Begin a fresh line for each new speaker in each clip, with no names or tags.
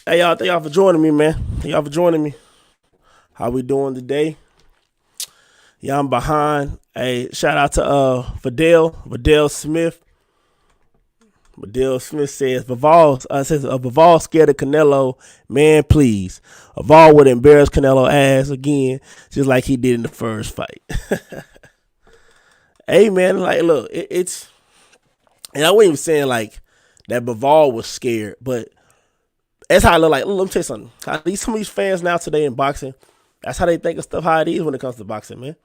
Hey y'all, thank y'all for joining me, man. Thank y'all for joining me. How we doing today? Yeah, I'm behind. Hey, shout out to Vidal Smith. Vidal Smith Bivol scared of Canelo. Man, please. Bivol would embarrass Canelo ass again, just like he did in the first fight. Hey man, like look, it's and I wasn't even saying like that Bivol was scared, but that's how I look like. Look, let me tell you something. Some of these fans now today in boxing, that's how they think of stuff how it is when it comes to boxing, man.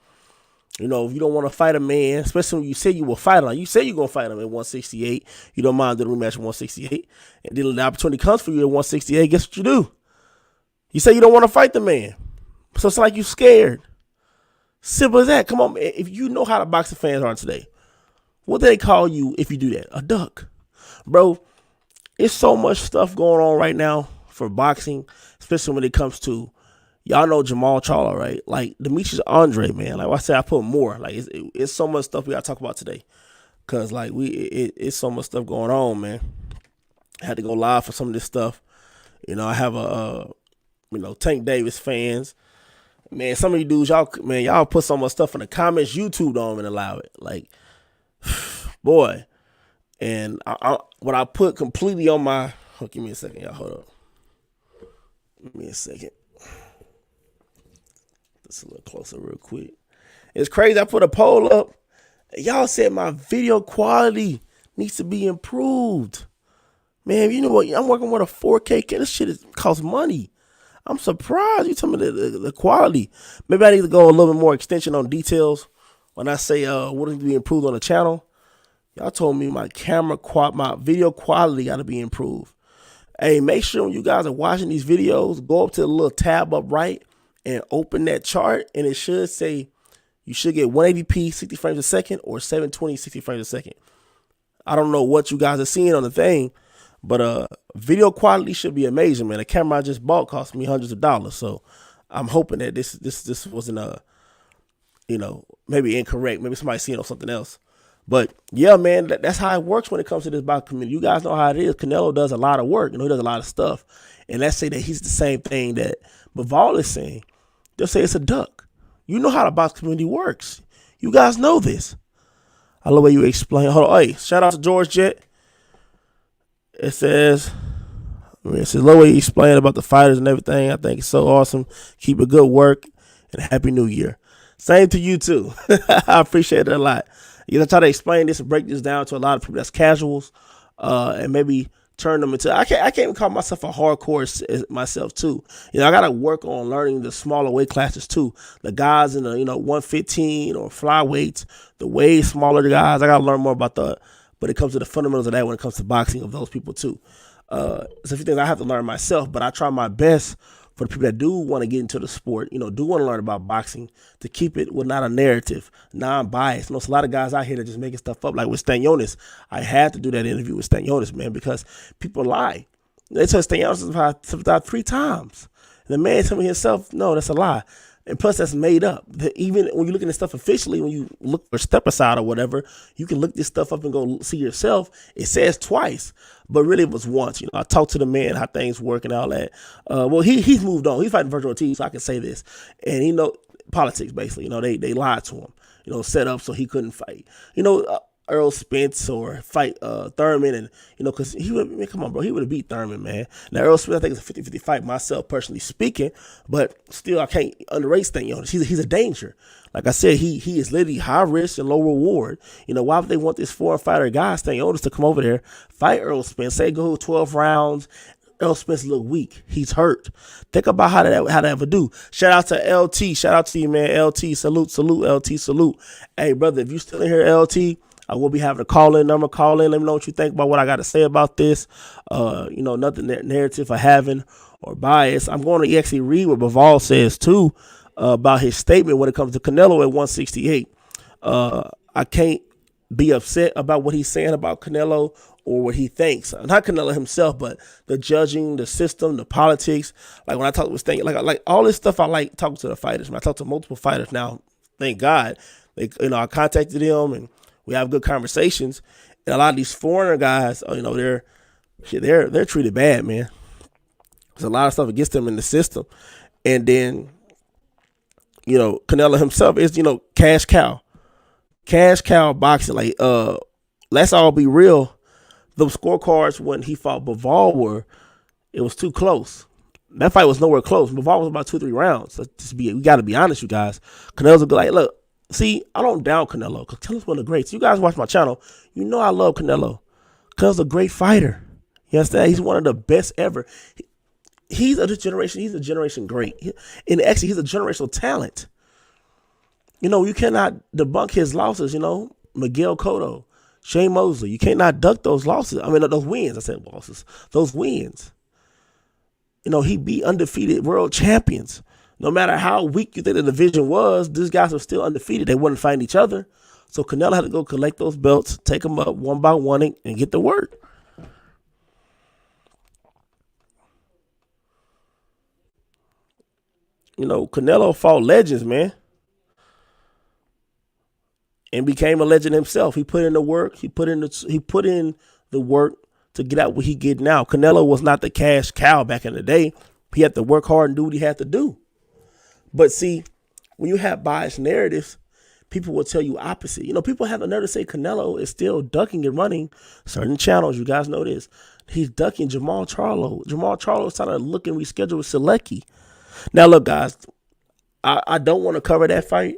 You know, if you don't want to fight a man, especially when you say you will fight him, you say you're going to fight him at 168, you don't mind the rematch at 168, and then the opportunity comes for you at 168, guess what you do? You say you don't want to fight the man. So it's like you scared. Simple as that. Come on, man. If you know how the boxing fans are today, what do they call you if you do that? A duck. Bro, it's so much stuff going on right now for boxing, especially when it comes to, y'all know Jamal Charlo, right? Like Demetrius Andre, man. Like I said, I put more. Like it's so much stuff we gotta talk about today, cause like it's so much stuff going on, man. I had to go live for some of this stuff. You know, I have Tank Davis fans. Man, some of you dudes, y'all put so much stuff in the comments. YouTube don't even allow it. Like, boy. And what I put completely on my, give me a second, y'all. Hold up. Give me a second. Just a little closer real quick. It's crazy. I put a poll up. Y'all said my video quality needs to be improved. Man, you know what? I'm working with a 4K. This shit costs money. I'm surprised you tell me the quality. Maybe I need to go a little bit more extension on details when I say what needs to be improved on the channel. Y'all told me my video quality got to be improved. Hey, make sure when you guys are watching these videos, go up to the little tab up right and open that chart, and it should say you should get 180p 60 frames a second or 720 60 frames a second. I don't know what you guys are seeing on the thing, but video quality should be amazing, man. The camera I just bought cost me hundreds of dollars, so I'm hoping that this wasn't maybe incorrect. Maybe somebody seeing on something else. But yeah, man, that's how it works when it comes to this boxing community. You guys know how it is. Canelo does a lot of work. He does a lot of stuff. And let's say that he's the same thing that Bivol is saying. They'll say it's a duck. You know how the boxing community works. You guys know this. I love the way you explain. Hold on. Hey, shout out to George Jet. It says, love the way you explain about the fighters and everything. I think it's so awesome. Keep a good work and Happy New Year. Same to you too. I appreciate it a lot. I try to explain this and break this down to a lot of people that's casuals, and maybe turn them into. I can't even call myself a hardcore myself too. I gotta work on learning the smaller weight classes too. The guys in the 115 or flyweights, the way smaller guys. I gotta learn more about but it comes to the fundamentals of that when it comes to boxing of those people too. It's a few things I have to learn myself, but I try my best for the people that do want to get into the sport, do want to learn about boxing, to keep it with not a narrative, non-biased. There's a lot of guys out here that just making stuff up. Like with Stanionis, I had to do that interview with Stanionis, man, because people lie. They tell Stanionis about 3 times. And the man told me himself, no, that's a lie. And plus, that's made up. Even when you're looking at stuff officially, when you look for step aside or whatever, you can look this stuff up and go see yourself. It says twice, but really it was once. I talked to the man how things work and all that. Well, he's moved on. He's fighting virtual TV, so I can say this. And politics basically. They lied to him. Set up so he couldn't fight. Earl Spence or fight Thurman, and because he would, man, come on, bro, he would have beat Thurman, man. Now Earl Spence, I think it's a 50-50 fight, myself personally speaking, but still I can't underrate Stanionis. He's a danger. Like I said, he is literally high risk and low reward. Why would they want this foreign fighter guy Stanionis to come over there, fight Earl Spence, say go 12 rounds? Earl Spence look weak. He's hurt. Think about how that ever do. Shout out to LT. Shout out to you, man. LT, salute, LT, salute. Hey, brother, if you still in here, LT, I will be having a call-in number. Call in. Let me know what you think about what I got to say about this. Nothing narrative for having or bias. I'm going to actually read what Bivol says, too, about his statement when it comes to Canelo at 168. I can't be upset about what he's saying about Canelo or what he thinks. Not Canelo himself, but the judging, the system, the politics. Like when I talk with Stan, like all this stuff, I like talking to the fighters. When I talk to multiple fighters now, thank God, I contacted them and we have good conversations. And a lot of these foreigner guys, they're treated bad, man. There's a lot of stuff against him in the system. And then, Canelo himself is, cash cow. Cash cow boxing. Like, let's all be real. The scorecards when he fought Bivol it was too close. That fight was nowhere close. Bivol was about 2-3 rounds. We got to be honest, you guys. Canelo's like, look, see, I don't doubt Canelo because Canelo's one of the greats. You guys watch my channel, you know I love Canelo. Canelo's a great fighter. You understand? He's one of the best ever. He's of this generation. He's a generation great. And actually, he's a generational talent. You cannot debunk his losses. Miguel Cotto, Shane Mosley. You cannot duck those losses. I mean, those wins. I said losses. Those wins. He beat undefeated world champions. No matter how weak you think the division was, these guys were still undefeated. They wouldn't fight each other. So Canelo had to go collect those belts, take them up one by one, and get to work. Canelo fought legends, man, and became a legend himself. He put in the work. He put in the work to get out what he get now. Canelo was not the cash cow back in the day. He had to work hard and do what he had to do. But see, when you have biased narratives, people will tell you opposite. People have the nerve to say Canelo is still ducking and running certain channels. You guys know this. He's ducking Jamal Charlo. Jamal Charlo is trying to look and reschedule with Selecki. Now, look, guys, I don't want to cover that fight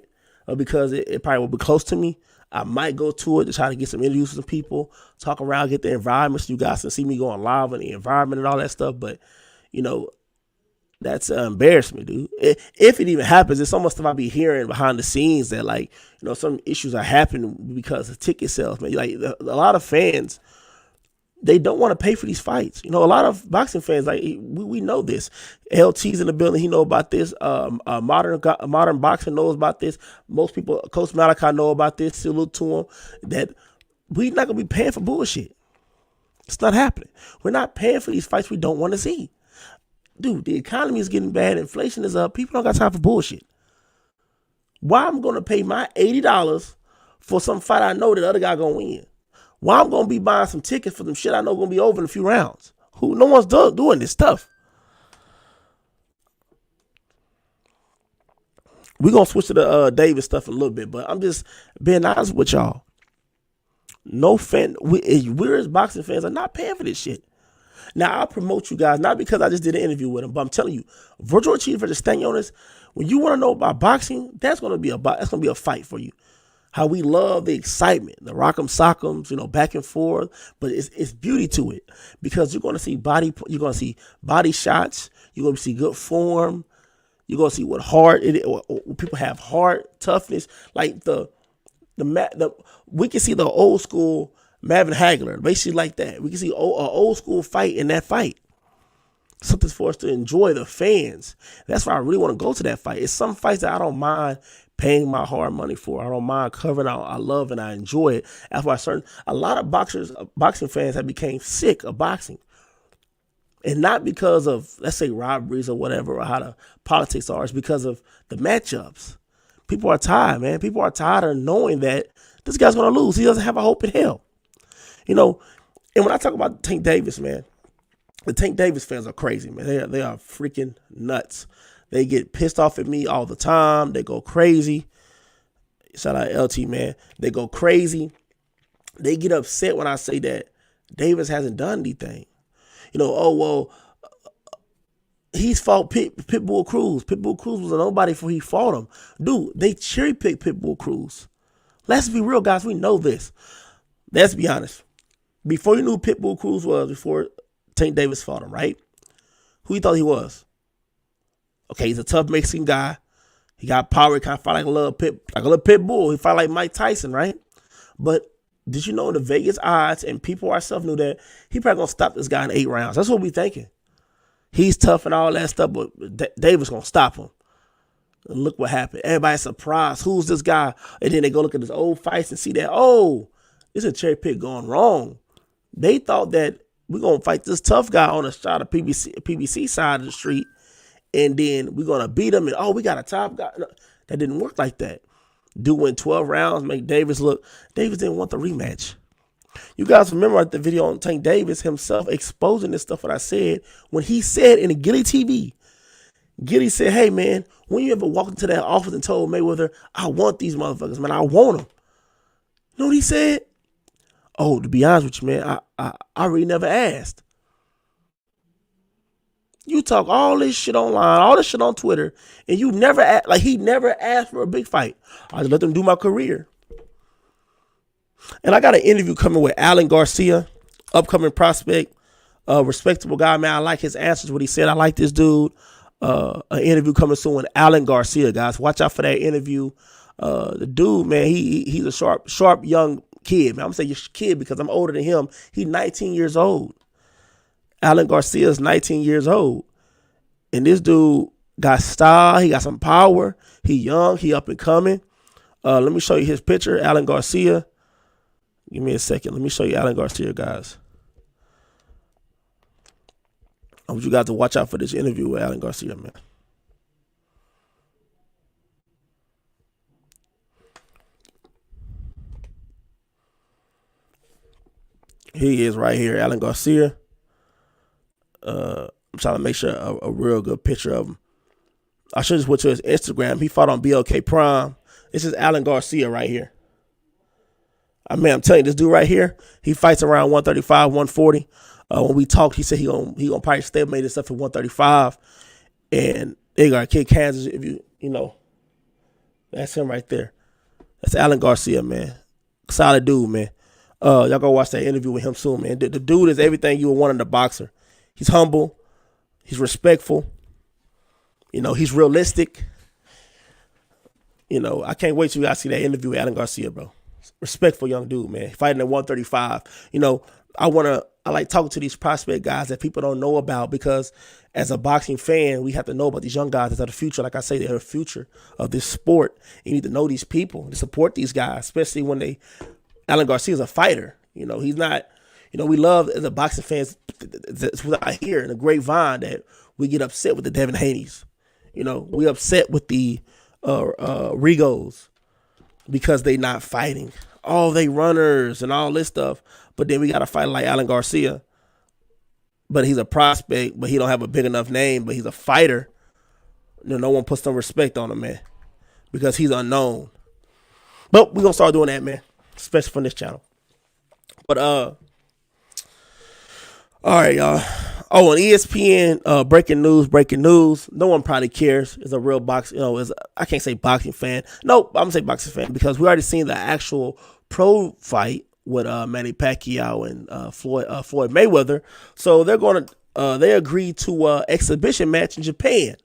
because it probably will be close to me. I might go to it to try to get some interviews with some people, talk around, get the environment so you guys can see me going live in the environment and all that stuff. But, that's an embarrassment, dude. If it even happens, it's almost stuff I be hearing behind the scenes that, like, some issues are happening because of ticket sales, man. Like, a lot of fans, they don't want to pay for these fights. A lot of boxing fans, like, we know this. LT's in the building. He know about this. Modern boxing knows about this. Most people, Coach Malachi know about this. Salute to him. That we're not going to be paying for bullshit. It's not happening. We're not paying for these fights we don't want to see. Dude, the economy is getting bad. Inflation is up. People don't got time for bullshit. Why I'm going to pay my $80 for some fight I know that the other guy going to win? Why I'm going to be buying some tickets for some shit I know going to be over in a few rounds? No one's doing this stuff. We're going to switch to the Davis stuff in a little bit, but I'm just being honest with y'all. No fan, we're as boxing fans are not paying for this shit. Now, I'll promote you guys, not because I just did an interview with him, but I'm telling you, Virtual Chief versus Stanionis, when you want to know about boxing, that's going to be a fight for you. How we love the excitement, the rock'em sock'ems, back and forth, but it's beauty to it because you're going to see body shots, you're going to see good form, you're going to see what heart people have, heart, toughness, like we can see the old school Marvin Hagler, basically like that. We can see an old school fight in that fight. Something for us to enjoy, the fans. That's why I really want to go to that fight. It's some fights that I don't mind paying my hard money for. I don't mind covering out. I love and I enjoy it. That's why a lot of boxing fans have became sick of boxing. And not because of, let's say, robberies or whatever, or how the politics are. It's because of the matchups. People are tired, man. People are tired of knowing that this guy's going to lose. He doesn't have a hope in hell. And when I talk about Tank Davis, man, the Tank Davis fans are crazy, man. They are freaking nuts. They get pissed off at me all the time. They go crazy. Shout out LT, man. They go crazy. They get upset when I say that Davis hasn't done anything. He's fought Pitbull Cruz. Pitbull Cruz was a nobody before he fought him. Dude, they cherry picked Pitbull Cruz. Let's be real, guys. We know this. Let's be honest. Before you knew Pitbull Cruz was, before Tank Davis fought him, right? Who you thought he was? Okay, he's a tough Mexican guy. He got power. He kind of fight like a little pit bull. He fight like Mike Tyson, right? But did you know the Vegas odds and people ourselves knew that he probably gonna stop this guy in 8 rounds? That's what we thinking. He's tough and all that stuff, but Davis gonna stop him. And look what happened. Everybody's surprised. Who's this guy? And then they go look at his old fights and see that, this is a cherry pick going wrong. They thought that we're going to fight this tough guy on the side of PBC side of the street, and then we're going to beat him, and, we got a top guy. No, that didn't work like that. Dude went 12 rounds, make Davis look. Davis didn't want the rematch. You guys remember the video on Tank Davis himself exposing this stuff, what I said, when he said in the Gilly TV, Gilly said, hey, man, when you ever walked into that office and told Mayweather, I want these motherfuckers, man, I want them. You know what he said? Oh, to be honest with you, man, I really never asked. You talk all this shit online, all this shit on Twitter, and you never asked, like he never asked for a big fight. I just let them do my career. And I got an interview coming with Alan Garcia, upcoming prospect, respectable guy, man. I like his answers, what he said. I like this dude. An interview coming soon with Alan Garcia, guys. Watch out for that interview. The dude, man, he's a sharp young kid, man. I'm gonna say kid because I'm older than him. He's 19 years old. Alan Garcia is 19 years old. And this dude got style. He got some power. He young. He up and coming. Let me show you his picture, Alan Garcia. Give me a second. Let me show you Alan Garcia, guys. I want you guys to watch out for this interview with Alan Garcia, man. He is right here, Alan Garcia. I'm trying to make sure a real good picture of him. I should just went to his Instagram. He fought on BLK Prime. This is Alan Garcia right here. I mean, I'm telling you, this dude right here, he fights around 135, 140. When we talked, he said he gonna probably stalemate himself at 135, and they got kick Kansas. If you know, that's him right there. That's Alan Garcia, man. Solid dude, man. Y'all go watch that interview with him soon, man. The dude is everything you would want in a boxer. He's humble. He's respectful. You know, he's realistic. You know, I can't wait till you guys see that interview with Alan Garcia, bro. Respectful young dude, man. Fighting at 135. You know, I like talking to these prospect guys that people don't know about, because as a boxing fan, we have to know about these young guys that are the future. Like I say, they're the future of this sport. You need to know these people to support these guys, especially when Alan Garcia is a fighter. You know, he's not, you know, we love as a boxing fans, that's what I hear in the grapevine, that we get upset with the Devin Haney's. You know, we upset with the Rigos because they not fighting. Oh, they runners and all this stuff. But then we got to fight like Alan Garcia. But he's a prospect, but he don't have a big enough name, but he's a fighter. You know, no one puts some respect on him, man, because he's unknown. But we're going to start doing that, man, especially from this channel. But, all right, y'all. Oh, on ESPN, breaking news. No one probably cares. It's a real boxing, I can't say boxing fan. Nope, I'm going to say boxing fan, because we already seen the actual pro fight with Manny Pacquiao and Floyd Mayweather. So they're going to, they agreed to exhibition match in Japan.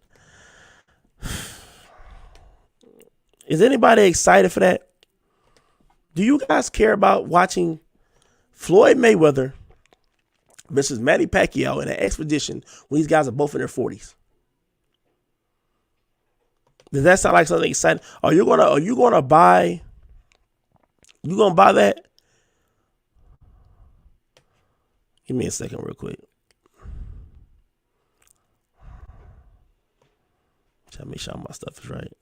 Is anybody excited for that? Do you guys care about watching Floyd Mayweather versus Manny Pacquiao in an expedition when these guys are both in their 40s? Does that sound like something exciting? Are you gonna buy that? Give me a second real quick. Try to make sure my stuff is right.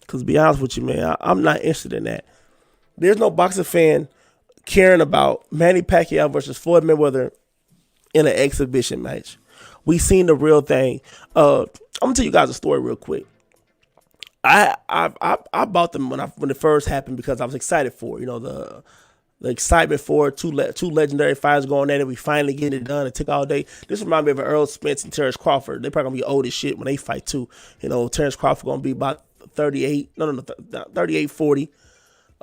Because to be honest with you, man, I'm not interested in that. There's no boxing fan caring about Manny Pacquiao versus Floyd Mayweather in an exhibition match. We seen the real thing. I'm gonna tell you guys a story real quick. I bought them when it first happened because I was excited for it. You know, the excitement for it. Two legendary fighters going at it. We finally getting it done. It took all day. This reminds me of Earl Spence and Terrence Crawford. They're probably gonna be old as shit when they fight too. You know, Terrence Crawford gonna be about 38, 40.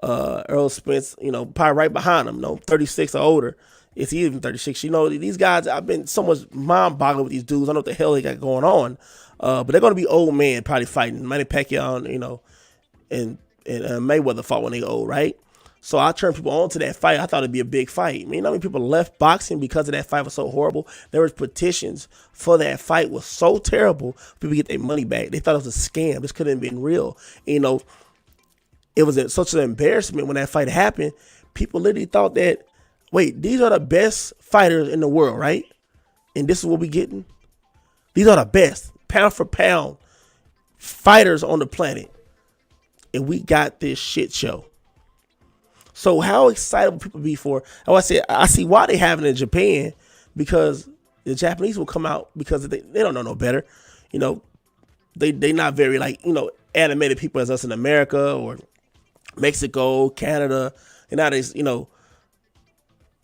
Earl Spence, you know, probably right behind him, 36 or older. Is he even 36? You know, these guys, I've been so much mind-boggling with these dudes. I don't know what the hell they got going on. But they're going to be old men probably fighting. Manny Pacquiao, and Mayweather fought when they old, right? So I turned people on to that fight. I thought it'd be a big fight. I mean, how many people left boxing because of that fight was so horrible? There was petitions for that fight was so terrible. People get their money back. They thought it was a scam. This couldn't have been real. You know, it was such an embarrassment when that fight happened. People literally thought that, wait, these are the best fighters in the world, right? And this is what we getting? These are the best, pound for pound, fighters on the planet. And we got this shit show. So how excited will people be for? Oh, I said, I see why they have it in Japan, because the Japanese will come out because they don't know no better. You know, they not very like, you know, animated people as us in America or Mexico, Canada, and nowadays, you know,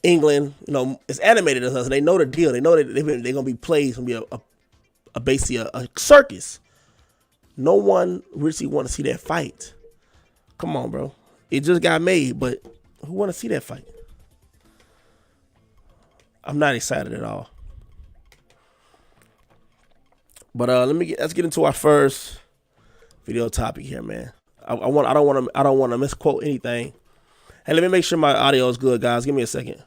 England, you know, it's animated as us. And they know the deal. They know that they're going to be played. It's going to be basically a circus. No one really want to see that fight. Come on, bro. It just got made, but who want to see that fight? I'm not excited at all. But let's get into our first video topic here, man. I don't want to misquote anything. Hey, let me make sure my audio is good, guys. Give me a second.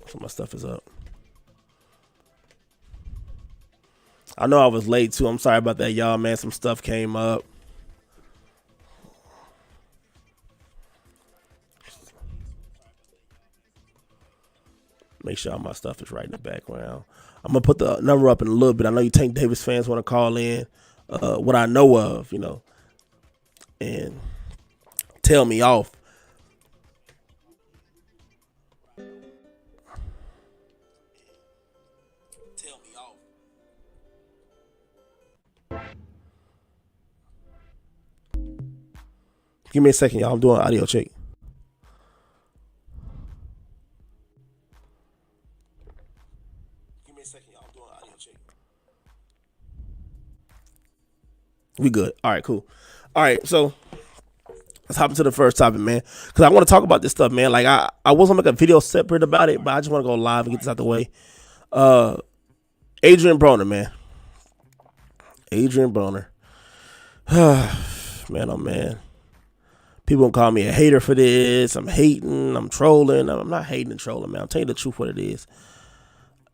So my stuff is up. I know I was late too. I'm sorry about that, y'all, man. Some stuff came up. Make sure all my stuff is right in the background. I'm gonna put the number up in a little bit. I know you Tank Davis fans want to call in, what I know of, you know, and tell me off. Give me a second, y'all. I'm doing an audio check. We good. All right, cool. All right, so let's hop into the first topic, man. Because I want to talk about this stuff, man. Like, I was going to make a video separate about it, but I just want to go live and get this out the way. Adrian Broner, man. Adrian Broner. Man, oh, man. People gonna call me a hater for this. I'm hating. I'm trolling. I'm not hating and trolling, man. I'm telling you the truth what it is.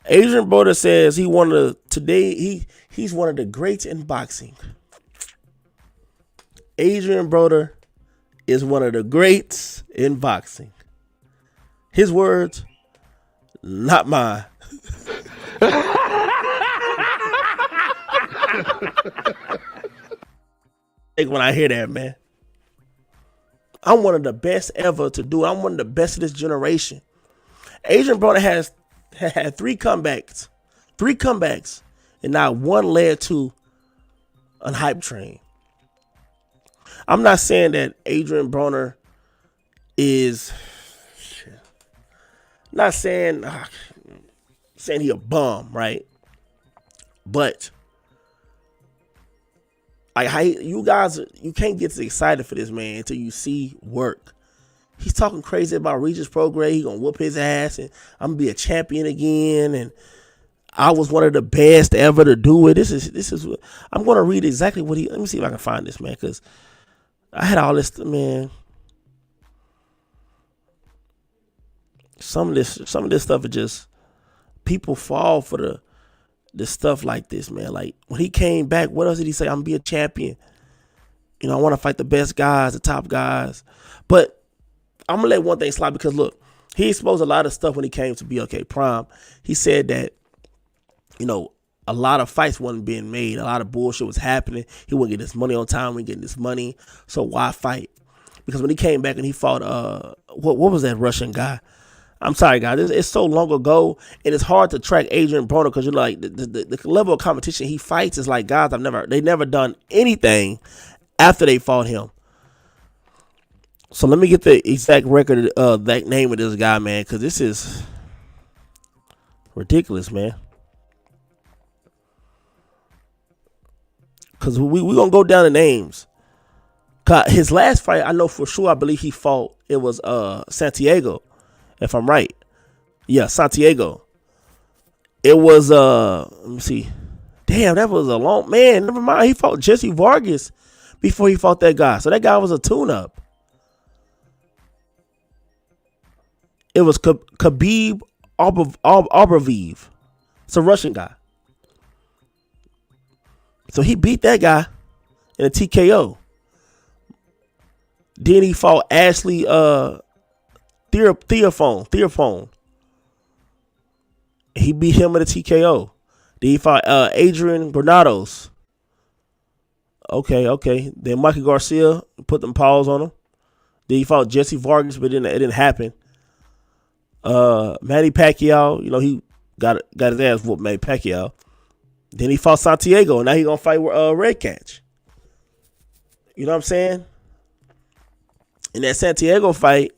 Adrian Broner says he's one of the greats in boxing. Adrian Broner is one of the greats in boxing. His words, not mine. When I hear that, man. I'm one of the best ever to do it. I'm one of the best of this generation. Adrian Broner has had 3 comebacks. 3 comebacks. And not one led to a hype train. I'm not saying that Adrian Broner is... Not saying he a bum, right? But... you guys, you can't get excited for this man until you see work. He's talking crazy about Regis Prograis. He gonna whoop his ass, and I'm gonna be a champion again. And I was one of the best ever to do it. This is. I'm gonna read exactly what he. Let me see if I can find this, man, because I had all this, man. Some of this stuff is just people fall for the stuff like this, man. Like, when he came back, what else did he say? I'm gonna be a champion. You know, I want to fight the best guys, the top guys. But I'm gonna let one thing slide, because look, he exposed a lot of stuff when he came to BLK Prime. He said that, you know, a lot of fights wasn't being made. A lot of bullshit was happening. He wouldn't get his money on time. We getting this money. So why fight? Because when he came back and he fought, what was that Russian guy? I'm sorry, guys. It's so long ago, and it's hard to track Adrian Broner, because you're like, the level of competition he fights is like, guys, they never done anything after they fought him. So let me get the exact record of that name of this guy, man, because this is ridiculous, man. Because we gonna go down the names. His last fight, I know for sure, I believe he fought, it was Santiago. If I'm right. Yeah, Santiago. It was, let me see. Damn, that was a long, man, never mind. He fought Jesse Vargas before he fought that guy. So that guy was a tune-up. It was Khabib Abraviv. It's a Russian guy. So he beat that guy in a TKO. Then he fought Ashley Theophone. He beat him in a TKO. Then he fought Adrian Granados. Okay. Then Michael Garcia put them paws on him. Then he fought Jesse Vargas, but it didn't happen. Manny Pacquiao, he got his ass whooped, Manny Pacquiao. Then he fought Santiago. Now he gonna fight Red Catch. You know what I'm saying? In that Santiago fight,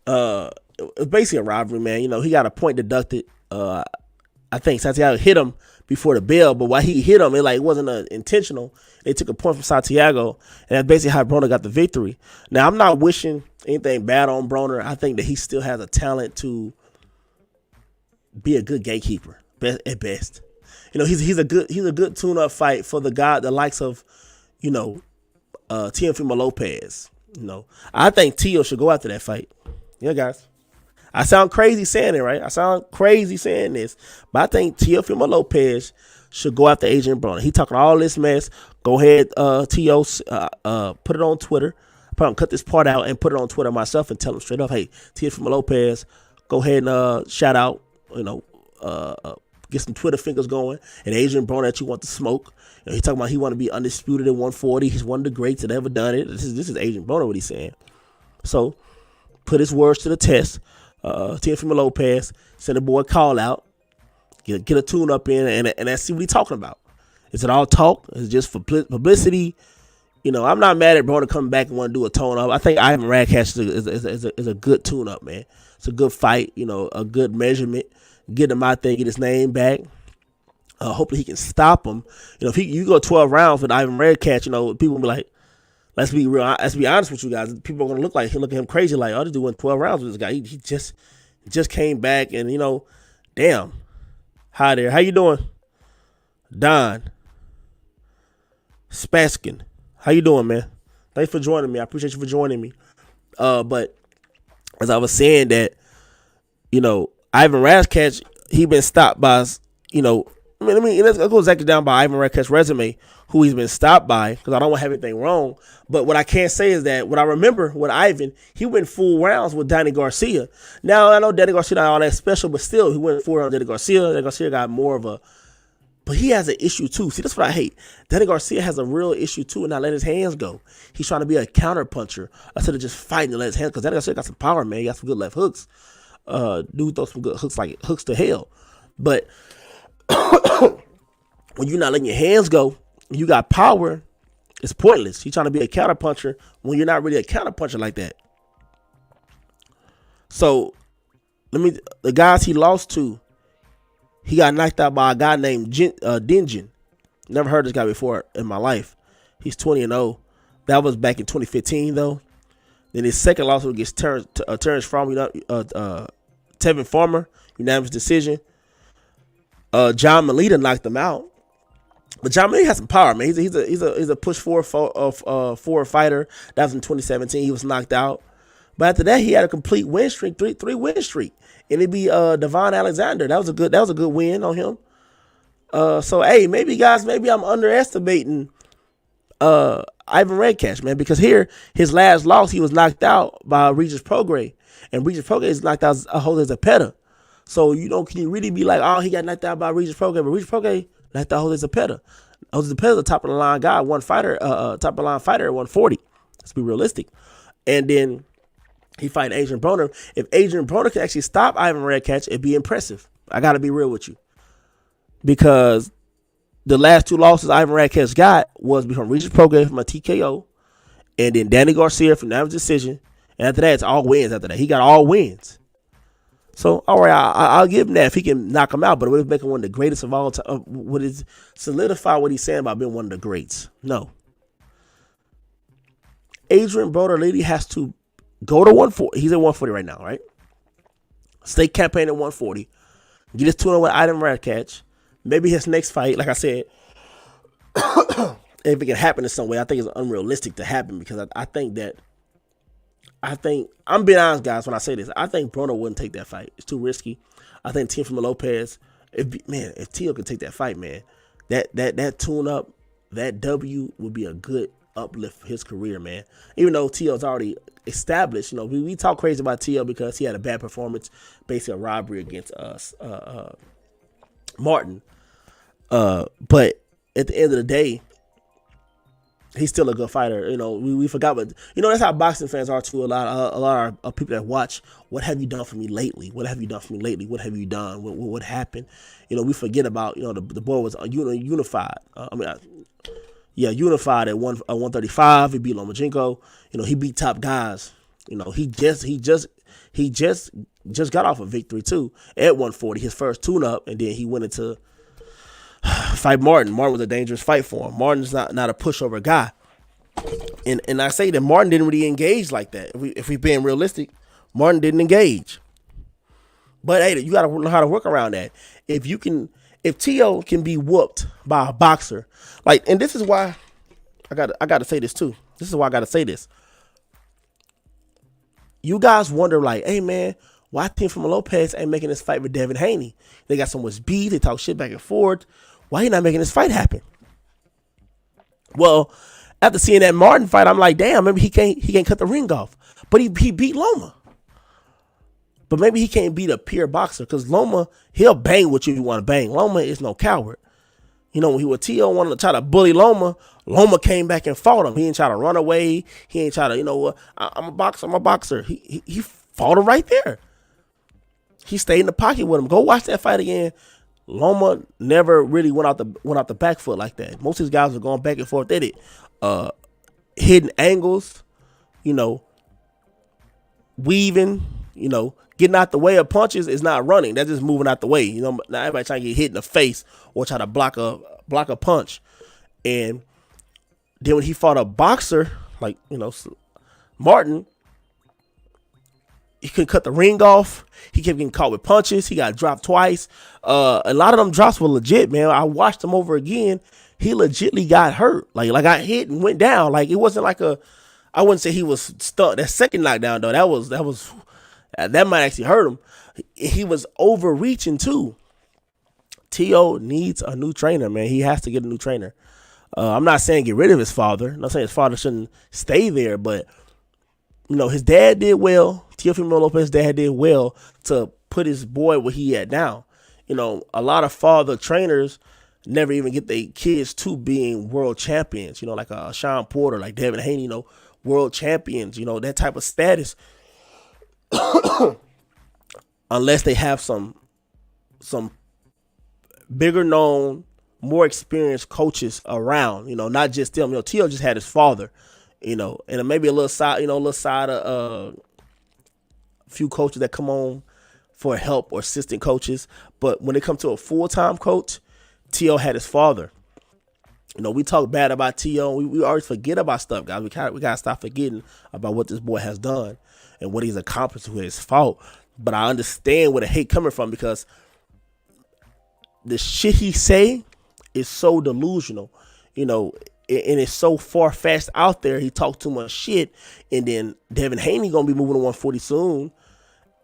it was basically a robbery, man. He got a point deducted. I think Santiago hit him before the bell, but while he hit him, it wasn't intentional. They took a point from Santiago, and that's basically how Broner got the victory. Now, I'm not wishing anything bad on Broner. I think that he still has a talent to be a good gatekeeper at best. He's a good tune-up fight for the likes of, Teofimo Lopez. I think Tio should go after that fight. Yeah, guys. I sound crazy saying it, right? I sound crazy saying this, but I think Teofimo Lopez should go after Adrian Broner. He talking all this mess. Go ahead, Tio, put it on Twitter. Probably cut this part out and put it on Twitter myself and tell him straight up, hey, Teofimo Lopez, go ahead and shout out, get some Twitter fingers going. And Adrian Broner that you want to smoke. He talking about he want to be undisputed at 140. He's one of the greats that ever done it. This is Adrian Broner, what he's saying. So put his words to the test. Teofimo Lopez, send the boy a call out, get a tune up in, and let's see what he's talking about. Is it all talk? Is it just for publicity? I'm not mad at Broner coming back and want to do a tone up. I think Ivan Radcatch is a good tune up, man. It's a good fight, a good measurement. Get him out there, get his name back. Hopefully he can stop him. If you go 12 rounds with Ivan Radcatch, people will be like, let's be real. Let's be honest with you guys. People are gonna look at him crazy. Like, this dude went 12 rounds with this guy. He just came back, and damn. Hi there. How you doing, Don Spaskin? How you doing, man? Thanks for joining me. I appreciate you for joining me. But as I was saying that, Ivan Radcatch, he been stopped by, let's go exactly down by Ivan Radcatch's resume, who he's been stopped by, because I don't want to have anything wrong. But what I can say is that what I remember with Ivan, he went full rounds with Danny Garcia. Now, I know Danny Garcia not all that special, but still, he went full rounds with Danny Garcia. Danny Garcia got more of a, but he has an issue too. See, that's what I hate. Danny Garcia has a real issue too, and not let his hands go. He's trying to be a counter puncher instead of just fighting to let his hands, because Danny Garcia got some power, man. He got some good left hooks. Dude throws some good hooks, like hooks to hell. But when you're not letting your hands go, you got power, it's pointless. He's trying to be a counter puncher when you're not really a counter puncher like that. So the guys he lost to, he got knocked out by a guy named Dinjin. Never heard this guy before in my life. He's 20-0. That was back in 2015 though. Then his second loss was against Terrence Farmer, Tevin Farmer, unanimous decision. John Molina knocked him out. But John Molina has some power, man. He's a push forward fighter. That was in 2017. He was knocked out. But after that, he had a complete win streak, three win streak, and it'd be Devon Alexander. That was a good win on him. So hey, maybe I'm underestimating Ivan Radcatch, man, because here his last loss, he was knocked out by Regis Prograis, and Regis Prograis is knocked out Jose Zepeda. So can you really be like, oh, he got knocked out by Regis Prograis? But Regis Prograis knocked out Jose Zepeda. Jose Zepeda's a top of the line guy, top of the line fighter at 140. Let's be realistic. And then he fight Adrian Broner. If Adrian Broner can actually stop Ivan Radcatch, it'd be impressive. I got to be real with you, because the last two losses Ivan Radcatch got was from Regis Prograis from a TKO, and then Danny Garcia from that decision. And after that, it's all wins. After that, he got all wins. So, all right, I'll give him that if he can knock him out. But would it make him one of the greatest of all time? Would it solidify what he's saying about being one of the greats? No. Adrian Broner lady has to go to 140. He's at 140 right now, right? Stay campaign at 140. Get his tune with Ivan Radcatch. Maybe his next fight, like I said, if it can happen in some way, I think it's unrealistic to happen, because I think I'm being honest, guys, when I say this. I think Broner wouldn't take that fight. It's too risky. I think Teofimo Lopez, if Tio could take that fight, man, that tune up that W would be a good uplift for his career, man. Even though T.O.'s already established, we talk crazy about T.O. because he had a bad performance, basically a robbery against Martin. But at the end of the day, he's still a good fighter. We forgot, but that's how boxing fans are too. A lot of people that watch. What have you done for me lately? What have you done for me lately? What have you done? What happened? We forget about the boy was unified. Unified at 135. He beat Lomachenko. He beat top guys. He just got off a victory too at 140, his first tune-up, and then he went into fight Martin. Martin was a dangerous fight for him. Martin's not a pushover guy, and I say that Martin didn't really engage like that. If we being realistic, Martin didn't engage. But hey, you got to know how to work around that. If T.O. can be whooped by a boxer, and this is why I got to say this too. This is why I got to say this. You guys wonder, hey man, why Teofimo Lopez ain't making this fight with Devin Haney? They got so much beef. They talk shit back and forth. Why he not making this fight happen? Well, after seeing that Martin fight, I'm like, damn, maybe he can't cut the ring off. But he beat Loma. But maybe he can't beat a pure boxer because Loma, he'll bang with you if you want to bang. Loma is no coward. When T.O. wanted to try to bully Loma, Loma came back and fought him. He ain't try to run away. He ain't try to, I'm a boxer. He fought him right there. He stayed in the pocket with him. Go watch that fight again. Loma never really went out the back foot like that. Most of these guys are going back and forth at it. Hidden angles, weaving, getting out the way of punches is not running. That's just moving out the way. Not everybody trying to get hit in the face or try to block a punch. And then when he fought a boxer, Martin, he couldn't cut the ring off. He kept getting caught with punches. He got dropped twice. A lot of them drops were legit, man. I watched them over again. He legitly got hurt. Got hit and went down. It wasn't I wouldn't say he was stunned. That second knockdown though, that might actually hurt him. He was overreaching too. T.O. needs a new trainer, man. He has to get a new trainer. I'm not saying get rid of his father. I'm not saying his father shouldn't stay there, but his dad did well. Teofimo Lopez's dad did well to put his boy where he at now. A lot of father trainers never even get their kids to being world champions. Like Sean Porter, like Devin Haney, world champions. That type of status. Unless they have some bigger known, more experienced coaches around, not just them. T.O. just had his father, and maybe a little side of a few coaches that come on for help or assistant coaches. But when it comes to a full-time coach, T.O. had his father. We talk bad about T.O. We always forget about stuff, guys. We gotta stop forgetting about what this boy has done and what he's accomplished with his fault. But I understand where the hate coming from because the shit he say is so delusional, and it's so far-fetched out there. He talked too much shit, and then Devin Haney gonna be moving to 140 soon,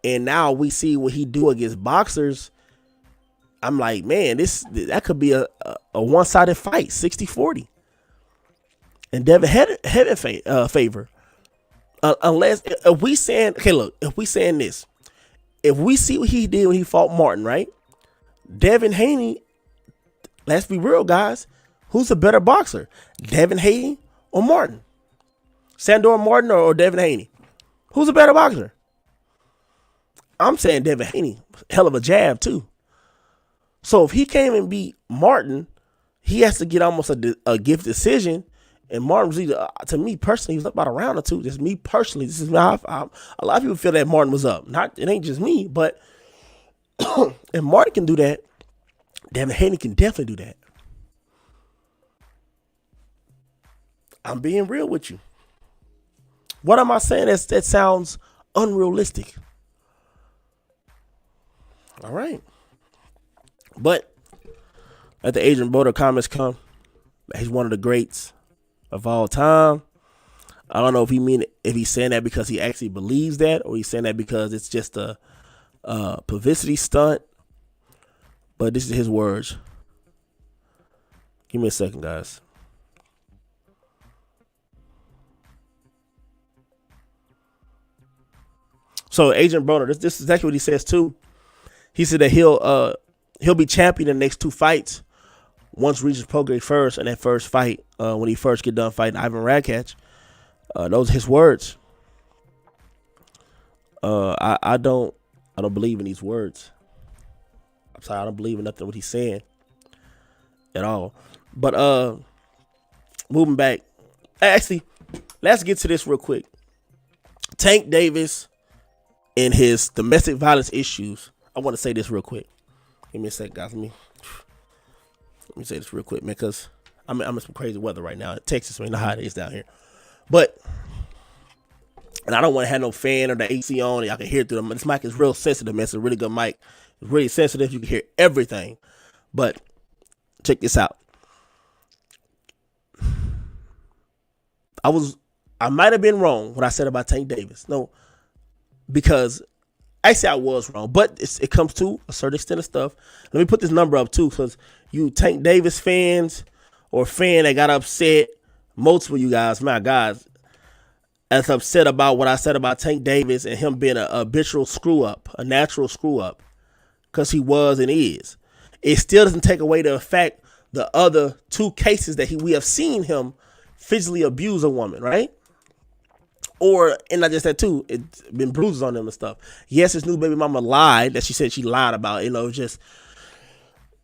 and now we see what he do against boxers. I'm like, man, that could be a one-sided fight, 60-40. And Devin head favor. Unless, if we saying this, if we see what he did when he fought Martin, right? Devin Haney, let's be real, guys. Who's a better boxer? Devin Haney or Martin? Sandor Martin or Devin Haney? Who's a better boxer? I'm saying Devin Haney. Hell of a jab, too. So if he came and beat Martin, he has to get almost a gift decision. And Martin was either, to me personally, he was up about a round or two. Just me personally. This is how a lot of people feel that Martin was up. It ain't just me, but if Martin can do that, Devin Haney can definitely do that. I'm being real with you. What am I saying that sounds unrealistic? All right. But let the Adrian Broder comments come. He's one of the greats of all time. I don't know if he's saying that because he actually believes that, or he's saying that because it's just a publicity stunt. But this is his words. Give me a second, guys. So Agent Broner, this is exactly what he says too. He said that he'll be champion in the next 2 fights once Regis Prograis first in that first fight when he first get done fighting Ivan Radcatch. Those are his words. I don't believe in these words. I'm sorry, I don't believe in nothing what he's saying at all. But moving back, actually, let's get to this real quick. Tank Davis and his domestic violence issues. I want to say this real quick. Give me a sec, guys. Let me say this real quick, man, because I'm in some crazy weather right now in Texas. We know how it is down here. But, and I don't want to have no fan or the AC on. Y'all can hear it through them. This mic is real sensitive, man. It's a really good mic. It's really sensitive. You can hear everything. But check this out. I might have been wrong when I said about Tank Davis. No, because actually I was wrong, but it comes to a certain extent of stuff. Let me put this number up too, because you Tank Davis fans or fan that got upset, multiple you guys, my guys, that's upset about what I said about Tank Davis and him being a habitual screw up, a natural screw up, because he was and is. It still doesn't take away the fact the other 2 cases that we have seen him physically abuse a woman, right? Or, and not just that too, it's been bruises on them and stuff. Yes, his new baby mama lied, that she said she lied about, just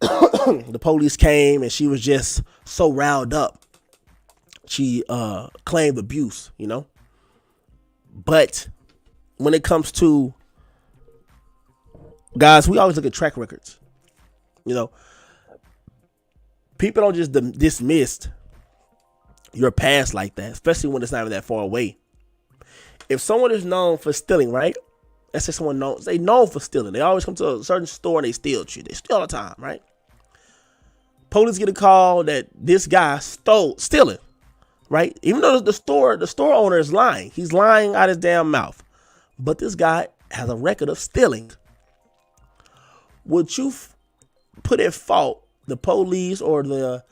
the police came and she was just so riled up. She claimed abuse, But when it comes to, guys, we always look at track records. People don't just dismiss your past like that, especially when it's not even that far away. If someone is known for stealing, right? Let's say someone they known for stealing. They always come to a certain store and they steal shit. They steal all the time, right? Police get a call that this guy stealing, right? Even though the store owner is lying. He's lying out his damn mouth. But this guy has a record of stealing. Would you put at fault the police or the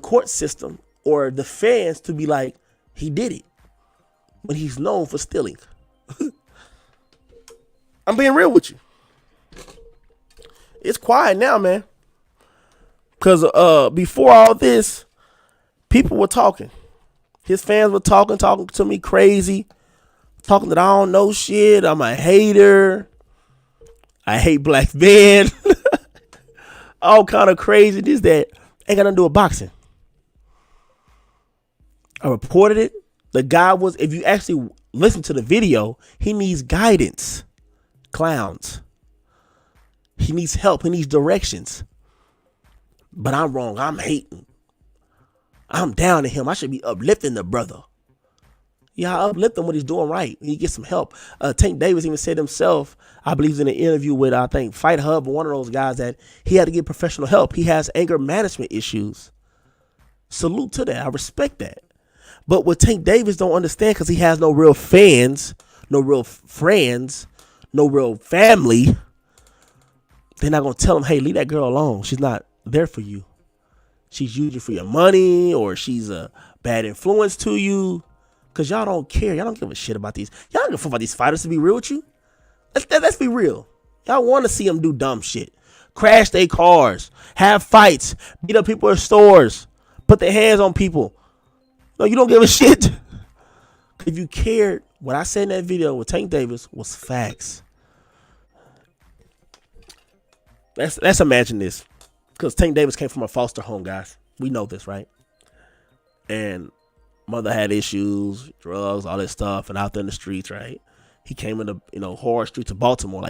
court system or the fans to be like, he did it, but he's known for stealing? I'm being real with you. It's quiet now, man. Because before all this, people were talking. His fans were talking to me crazy, talking that I don't know shit. I'm a hater. I hate black men. All kind of craziness that ain't got nothing to do with boxing. I reported it. The guy was, if you actually listen to the video, he needs guidance. Clowns. He needs help. He needs directions. But I'm wrong. I'm hating. I'm down to him. I should be uplifting the brother. Yeah, I uplift him when he's doing right. He gets some help. Tank Davis even said himself, I believe in an interview with, I think, Fight Hub, or one of those guys, that he had to get professional help. He has anger management issues. Salute to that. I respect that. But what Tank Davis don't understand, because he has no real fans, no real friends, no real family, they're not going to tell him, hey, leave that girl alone. She's not there for you. She's using you for your money, or she's a bad influence to you. Because y'all don't care. Y'all don't give a shit about these. Y'all don't give a fuck about these fighters, to be real with you. Let's be real. Y'all want to see them do dumb shit. Crash their cars. Have fights. Beat up people at stores. Put their hands on people. No, you don't give a shit. If you cared, what I said in that video with Tank Davis was facts. Let's imagine this. Because Tank Davis came from a foster home, guys. We know this, right? And mother had issues, drugs, all that stuff, and out there in the streets, right? He came in the, horror streets of Baltimore,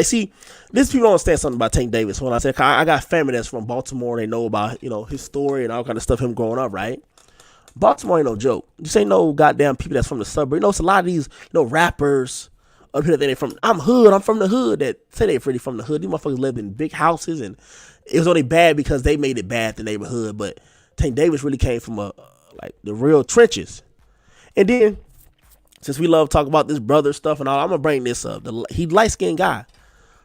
see, these people don't understand something about Tank Davis. When I said, I got family that's from Baltimore, they know about, his story and all kind of stuff, him growing up, right? Baltimore ain't no joke. This ain't no goddamn people that's from the suburb. It's a lot of these, rappers up here that they from. I'm from the hood, that say they pretty from the hood. These motherfuckers lived in big houses, and it was only bad because they made it bad, the neighborhood. But Tank Davis really came from the real trenches. And then, since we love talking about this brother stuff and all, I'm gonna bring this up. He light-skinned guy,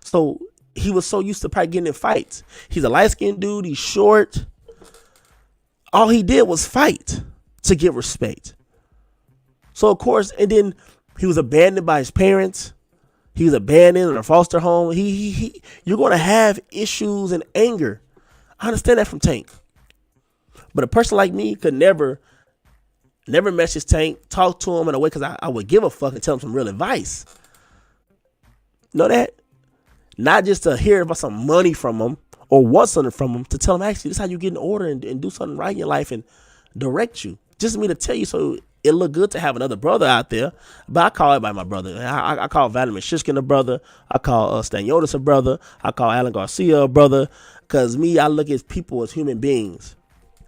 so he was so used to probably getting in fights. He's a light-skinned dude. He's short. All he did was fight to get respect. So of course, and then He was abandoned by his parents. He was abandoned in a foster home. You're going to have issues and anger. I understand that from Tank. But a person like me could never message Tank, talk to him in a way because I would give a fuck and tell him some real advice. Know that? Not just to hear about some money from him or want something from him, to tell him, actually, this is how you get in order and do something right in your life and direct you. Just me to tell you so it look good to have another brother out there. But I call everybody my brother. I call Vladimir Shishkin a brother. I call Staniotis a brother. I call Alan Garcia a brother. Because I look at people as human beings.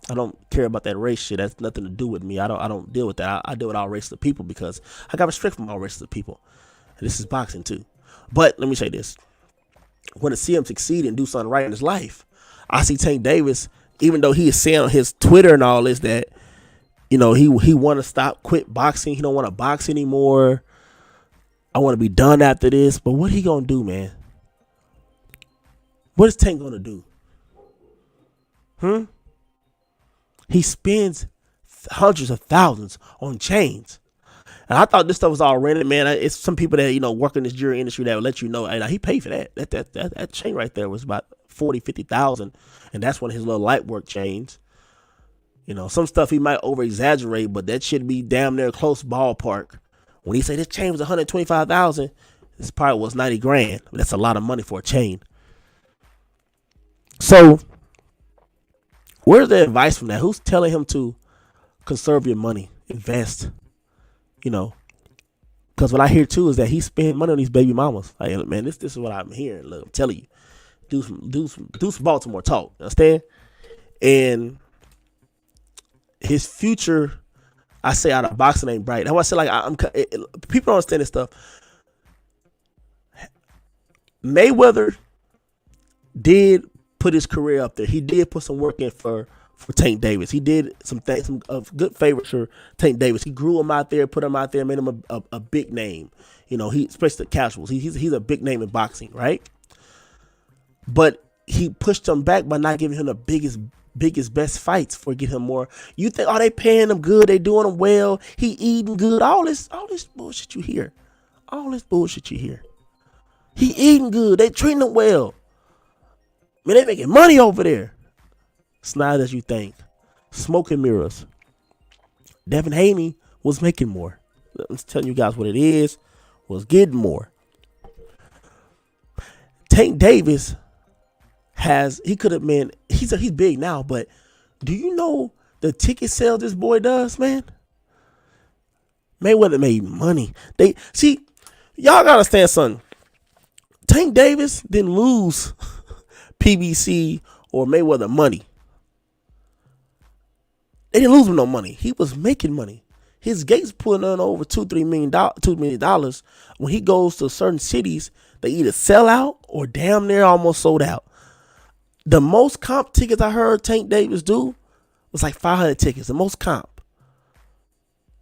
I don't care about that race shit. That's nothing to do with me. I don't deal with that. I deal with all races of people because I got respect from all races of people. And this is boxing too. But let me say this. When I see him succeed and do something right in his life, I see Tank Davis, even though he is saying on his Twitter and all this that, he want to quit boxing. He don't want to box anymore. I want to be done after this. But what he going to do, man? What is Tank going to do? He spends hundreds of thousands on chains. And I thought this stuff was all rented, man. It's some people that, work in this jewelry industry that will let you know, hey, he paid for that. That chain right there was about 40, 50,000. And that's one of his little light work chains. Some stuff he might over exaggerate, but that should be damn near close ballpark. When he say this chain was 125,000, this probably was 90 grand. That's a lot of money for a chain. So where's the advice from that? Who's telling him to conserve your money, invest? Because what I hear too is that he spent money on these baby mamas. Like, man, this is what I'm hearing. Look, I'm telling you, do some Baltimore talk. Understand? And his future, I say, out of boxing ain't bright. That's why I say, like, people don't understand this stuff. Mayweather did put his career up there. He did put some work in for Tank Davis. He did some good favors for Tank Davis. He grew him out there, put him out there, made him a big name. He especially the casuals. He's a big name in boxing, right? But he pushed him back by not giving him the biggest best fights for get him more. You think, they paying him good, they doing him well, he eating good, all this bullshit you hear. He eating good, they treating him well. Man, they making money over there. It's not as you think. Smoke and mirrors. Devin Haney was making more. I'm just telling you guys what it is. Was getting more. Tank Davis he could have been, he's big now, but do you know the ticket sales this boy does, man? Mayweather made money. Y'all gotta understand something. Tank Davis didn't lose PBC or Mayweather money. They didn't lose him no money. He was making money. His gates putting on over $2 million. When he goes to certain cities, they either sell out or damn near almost sold out. The most comp tickets I heard Tank Davis do was like 500 tickets. The most comp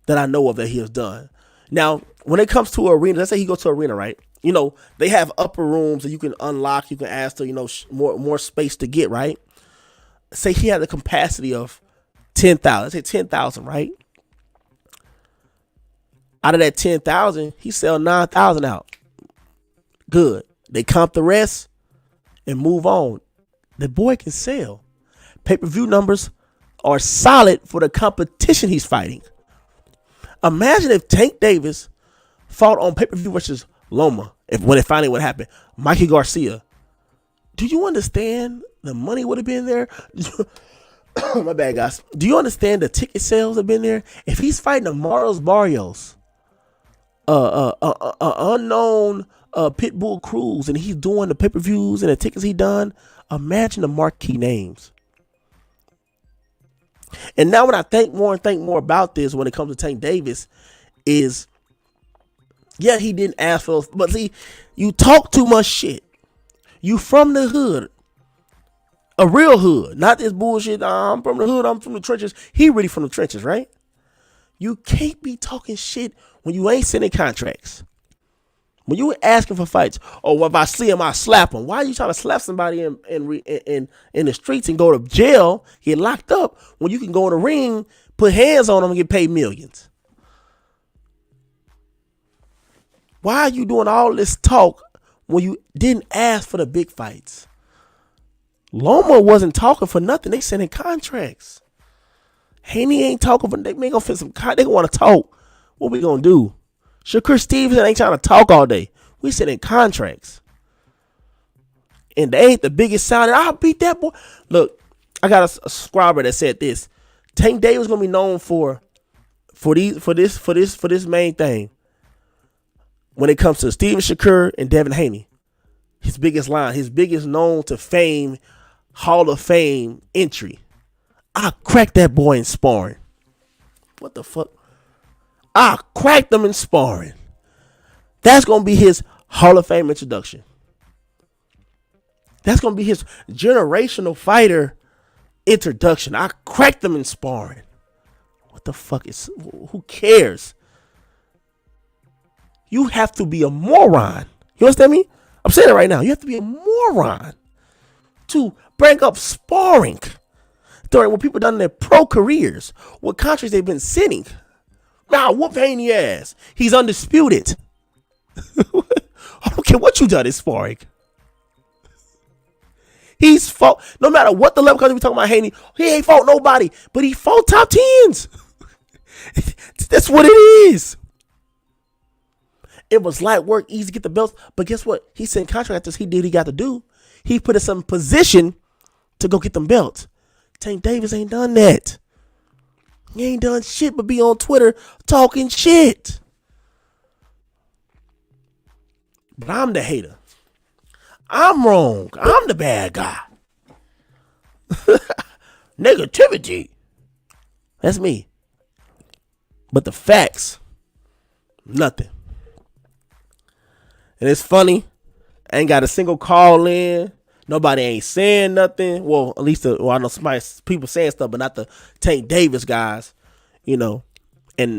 that I know of that he has done. Now, when it comes to arena, let's say he goes to arena, right? They have upper rooms that you can unlock. You can ask to, more space to get, right? Say he had the capacity of 10,000. Let's say 10,000, right? Out of that 10,000, he sell 9,000 out. Good. They comp the rest and move on. The boy can sell. Pay-per-view numbers are solid for the competition he's fighting. Imagine if Tank Davis fought on pay-per-view versus Loma, when it finally would happen. Mikey Garcia. Do you understand the money would have been there? My bad, guys. Do you understand the ticket sales have been there? If he's fighting Amaros Barrios, unknown Pitbull Cruz, and he's doing the pay-per-views and the tickets he done, imagine the marquee names. And now when I think more about this when it comes to Tank Davis is, yeah, he didn't ask for those, but see, you talk too much shit. You from the hood. A real hood. Not this bullshit, I'm from the hood, I'm from the trenches. He really from the trenches, right? You can't be talking shit when you ain't sending contracts. When you asking for fights, or if I see him, I slap him. Why are you trying to slap somebody in the streets and go to jail, get locked up, when you can go in the ring, put hands on them and get paid millions? Why are you doing all this talk when you didn't ask for the big fights? Loma wasn't talking for nothing. They sending contracts. Haney ain't talking for. They gonna fit some. They gonna want to talk. What we gonna do? Shakur Stevenson ain't trying to talk all day. We sending contracts, and they ain't the biggest sound. I'll beat that boy. Look, I got a subscriber that said this. Tank Davis gonna be known for this main thing. When it comes to Steven Shakur and Devin Haney, his biggest line, his biggest known to fame, Hall of Fame entry. I cracked that boy in sparring. What the fuck? I cracked him in sparring. That's going to be his Hall of Fame introduction. That's going to be his generational fighter introduction. I cracked him in sparring. What the fuck is, who cares? You have to be a moron. You understand me? I'm saying it right now. You have to be a moron to bring up sparring during what people done in their pro careers, what countries they've been sitting. Now, whoop Haney ass. He's undisputed. I don't care what you done in sparring. He's fought, no matter what the level, because we talking about Haney, he ain't fought nobody, but he fought top tens. That's what it is. It was light work, easy to get the belts. But guess what? He sent contractors. He did what he got to do. He put us in position to go get them belts. Tank Davis ain't done that. He ain't done shit but be on Twitter talking shit. But I'm the hater. I'm wrong. I'm the bad guy. Negativity. That's me. But the facts, nothing. And it's funny. I ain't got a single call in. Nobody ain't saying nothing. Well, at least I know people saying stuff, but not the Tank Davis guys, and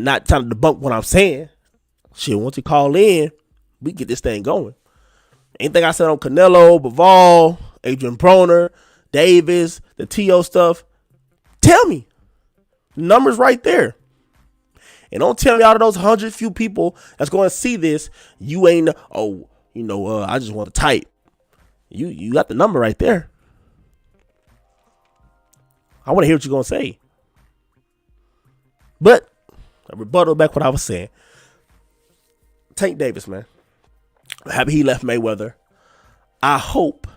not trying to debunk what I'm saying. Shit, once you call in, we get this thing going. Anything I said on Canelo, Bivol, Adrian Broner, Davis, the T.O. stuff, tell me. The number's right there. And don't tell me out of those 100 few people that's going to see this, you ain't, I just want to type. You got the number right there. I want to hear what you're going to say. But, I rebuttal back what I was saying. Tank Davis, man. I'm happy he left Mayweather. I hope.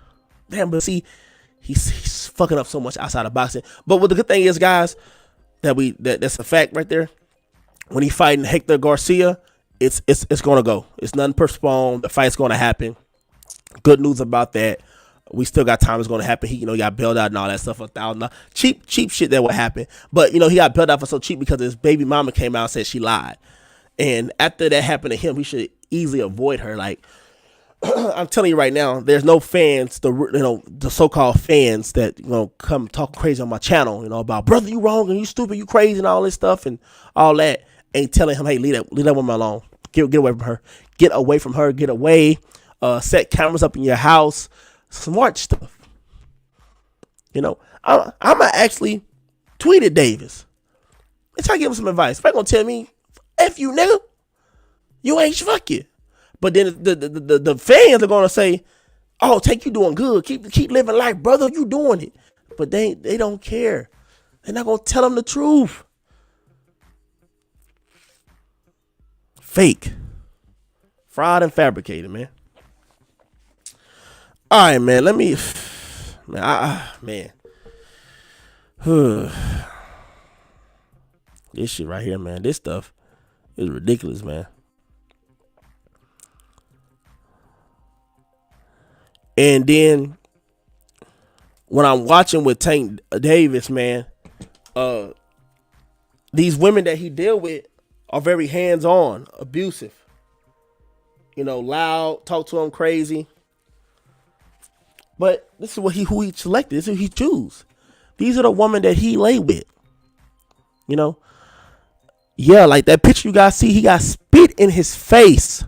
Damn, but see, he's fucking up so much outside of boxing. But what the good thing is, guys, that's a fact right there. When he fighting Hector Garcia, it's going to go. It's nothing postponed. The fight's going to happen. Good news about that. We still got time. It's going to happen. He got bailed out and all that stuff for $1,000. Cheap shit that would happen. But, he got bailed out for so cheap because his baby mama came out and said she lied. And after that happened to him, he should easily avoid her. Like, I'm telling you right now, there's no fans, the so-called fans that, come talk crazy on my channel, about, brother, you wrong and you stupid, you crazy and all this stuff and all that. Ain't telling him, hey, leave that woman alone. Get away from her. Get away from her. Get away. Set cameras up in your house. Smart stuff. I'm actually tweeted Davis and try to give him some advice. If I gonna tell me, F you, nigga, you ain't fuck you. But then the fans are gonna say, oh, Tank, you doing good. Keep living life, brother. You doing it. But they don't care. They're not gonna tell them the truth. Fake. Fraud and fabricated, man. All right, man. Let me, man. This shit right here, man. This stuff is ridiculous, man. And then when I'm watching with Tank Davis, man, these women that he deal with are very hands-on, abusive. Loud, talk to him crazy. But this is who he selected. This is who he choose. These are the women that he lay with. Yeah, like that picture you guys see, he got spit in his face.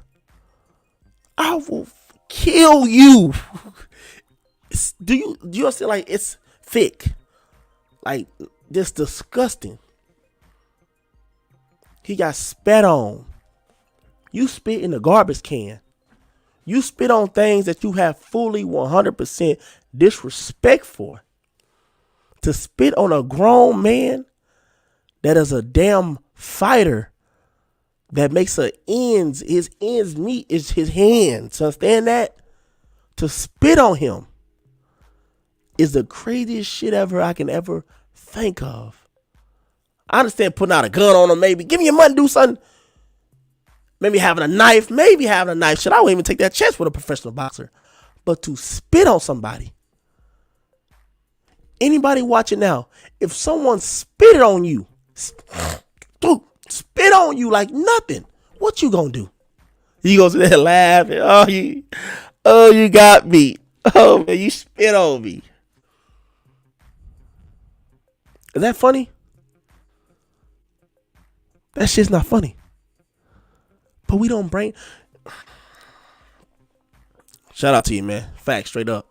I will kill you. Do you understand? Like, it's thick. Like, just disgusting. He got spat on. You spit in the garbage can. You spit on things that you have fully 100% disrespect for. To spit on a grown man that is a damn fighter that makes his ends meet is his hands. Understand that? To spit on him is the craziest shit ever I can ever think of. I understand putting out a gun on him, maybe. Give me your money, do something. Maybe having a knife. Shit, I wouldn't even take that chance with a professional boxer. But to spit on somebody. Anybody watching now, if someone spit on you, spit on you like nothing, what you gonna do? You gonna sit there laughing? You got me. Oh man, you spit on me. Is that funny? That shit's not funny. But we don't bring. Shout out to you, man. Facts, straight up.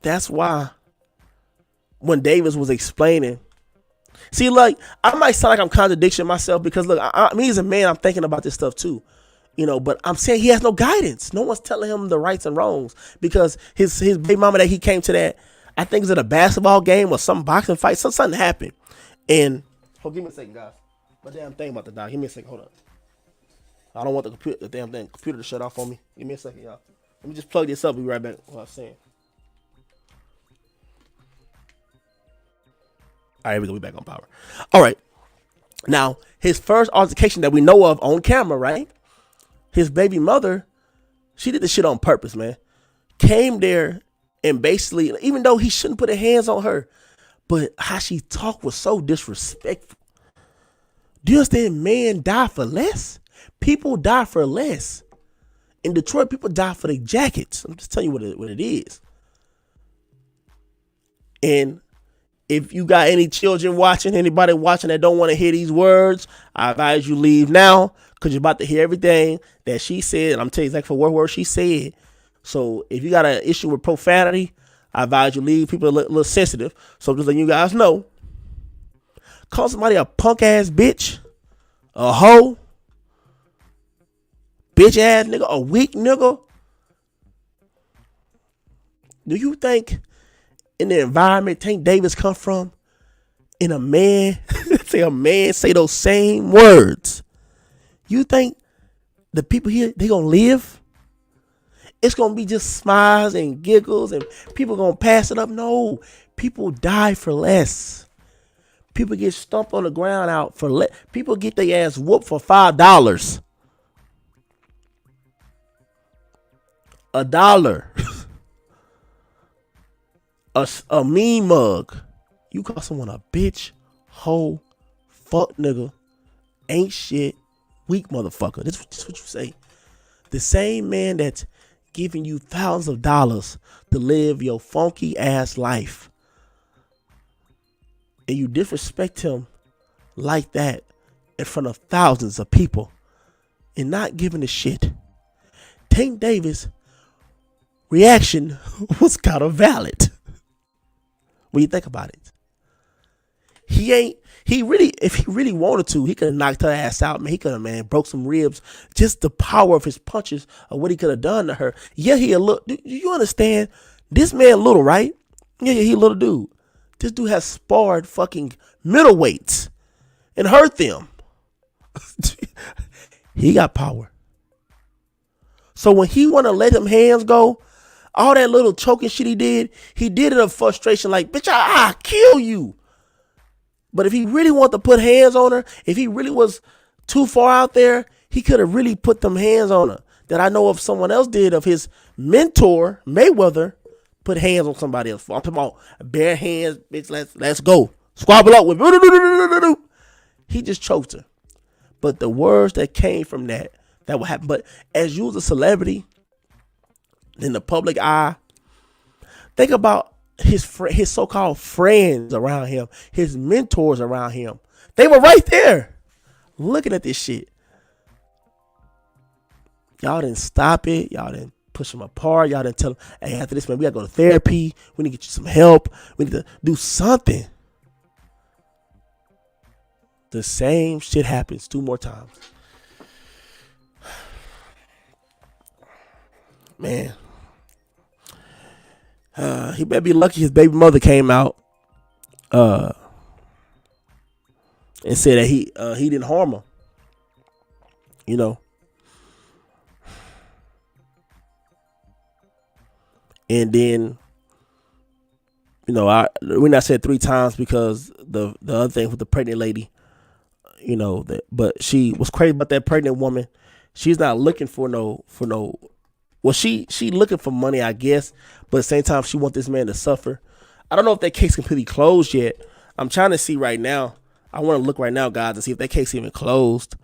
That's why when Davis was explaining, see, like, I might sound like I'm contradicting myself because, look, me as a man, I'm thinking about this stuff too. But I'm saying he has no guidance. No one's telling him the rights and wrongs because his baby mama that he came to that, I think it was at a basketball game or some boxing fight, something happened. And, give me a second, guys. My damn thing about to die. Give me a second. Hold up. I don't want the damn computer to shut off on me. Give me a second, y'all. Let me just plug this up. Be right back. What I was saying. All right, we're going to be back on power. All right. Now, his first altercation that we know of on camera, right? His baby mother, she did this shit on purpose, man. Came there and basically, even though he shouldn't put his hands on her, but how she talked was so disrespectful. Do you understand? Men die for less. People die for less. In Detroit, people die for their jackets. I'm just telling you what it is. And if you got any children watching, anybody watching that don't want to hear these words, I advise you leave now because you're about to hear everything that she said. And I'm telling you exactly for what word she said. So if you got an issue with profanity, I advise you leave. People are a little sensitive. So just letting you guys know. Call somebody a punk ass bitch, a hoe, bitch ass nigga, a weak nigga. Do you think in the environment Tank Davis come from, in a man, say those same words, you think the people here, they gonna live? It's gonna be just smiles and giggles and people gonna pass it up? No, people die for less. People get stumped on the ground out for less. People get their ass whooped for $5. $1. A mean mug. You call someone a bitch, hoe, fuck nigga, ain't shit, weak motherfucker. This is what you say. The same man that's giving you thousands of dollars to live your funky ass life, and you disrespect him like that in front of thousands of people and not giving a shit. Tank Davis' reaction was kind of valid when you think about it. If he really wanted to, he could have knocked her ass out, man. He could have, broke some ribs. Just the power of his punches of what he could have done to her. Yeah, he a little, do you understand? This man little, right? Yeah, he a little dude. This dude has sparred fucking middleweights and hurt them. He got power. So when he want to let them hands go, all that little choking shit he did it of frustration, like, bitch, I kill you. But if he really wanted to put hands on her, if he really was too far out there, he could have really put them hands on her. That I know of someone else did, of his mentor, Mayweather, put hands on somebody else. I'm talking about bare hands, bitch, let's go. Squabble up with me. He just choked her. But the words that came from that would happen. But as you was a celebrity in the public eye, think about his so-called friends around him, his mentors around him. They were right there looking at this shit. Y'all didn't stop it. Y'all didn't push them apart. Y'all didn't tell them, hey, after this, man, we got to go to therapy. We need to get you some help. We need to do something. The same shit happens 2 more times. man, he better be lucky his baby mother came out uh, and said that he didn't harm her. You know, and then when I said 3 times because the other thing with the pregnant lady, but she was crazy about that pregnant woman. She's not looking for no. Well, she looking for money, I guess, but at the same time, she want this man to suffer. I don't know if that case completely closed yet. I'm trying to see right now. I want to look right now, guys, and see if that case even closed.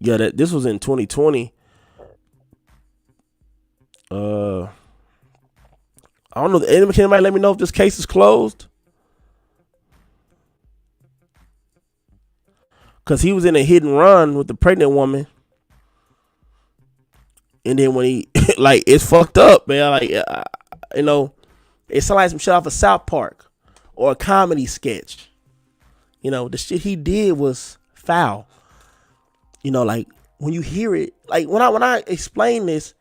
Yeah, this was in 2020. I don't know. Anybody might let me know if this case is closed. Because he was in a hit and run with the pregnant woman. And then when he, like, it's fucked up, man. Like, it sounds like some shit off of South Park or a comedy sketch. The shit he did was foul. Like, when you hear it, like, when I explain this,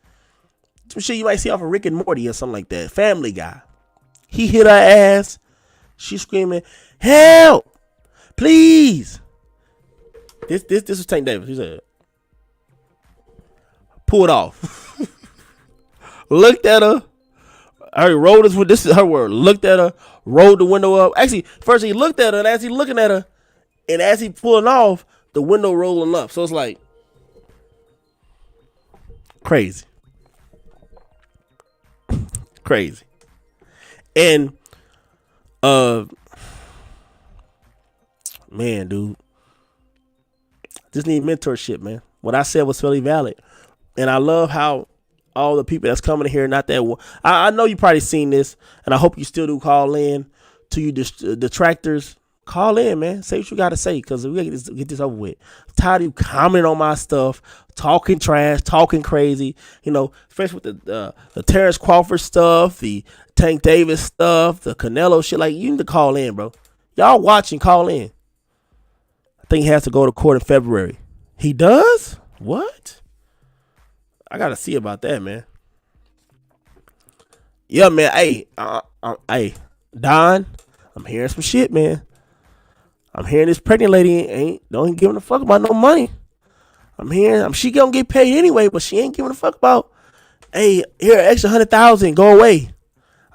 some shit you might see off of Rick and Morty or something like that. Family Guy. He hit her ass. She screaming, "Help! Please!" This was Tank Davis. He said, "Pull it off." Looked at her. I rolled this is her word. Looked at her, rolled the window up. Actually, first he looked at her, and as he looking at her, and as he pulling off, the window rolling up. So it's like crazy. Crazy. And man, dude, just need mentorship, man. What I said was fairly valid. And I love how all the people that's coming here, not that I know you probably seen this, and I hope you still do call in to you detractors. Call in, man. Say what you got to say, because we got to get this over with. I'm tired of you commenting on my stuff, talking trash, talking crazy. Especially with the Terrence Crawford stuff, the Tank Davis stuff, the Canelo shit. Like, you need to call in, bro. Y'all watching, call in. I think he has to go to court in February. He does? What? I got to see about that, man. Yeah, man. Hey, Don, I'm hearing some shit, man. I'm hearing this pregnant lady don't giving a fuck about no money. I'm hearing she gonna get paid anyway, but she ain't giving a fuck about, hey, here, extra 100,000, go away.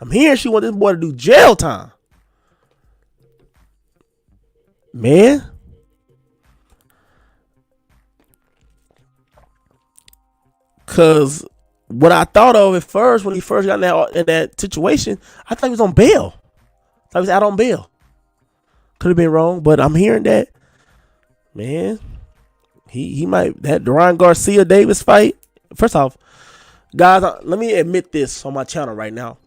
I'm hearing she want this boy to do jail time. Man. Cause what I thought of at first when he first got in that situation, I thought he was on bail. I thought he was out on bail. Could have been wrong, but I'm hearing that, man, he might, that Ryan Garcia Davis fight. First off, guys, let me admit this on my channel right now.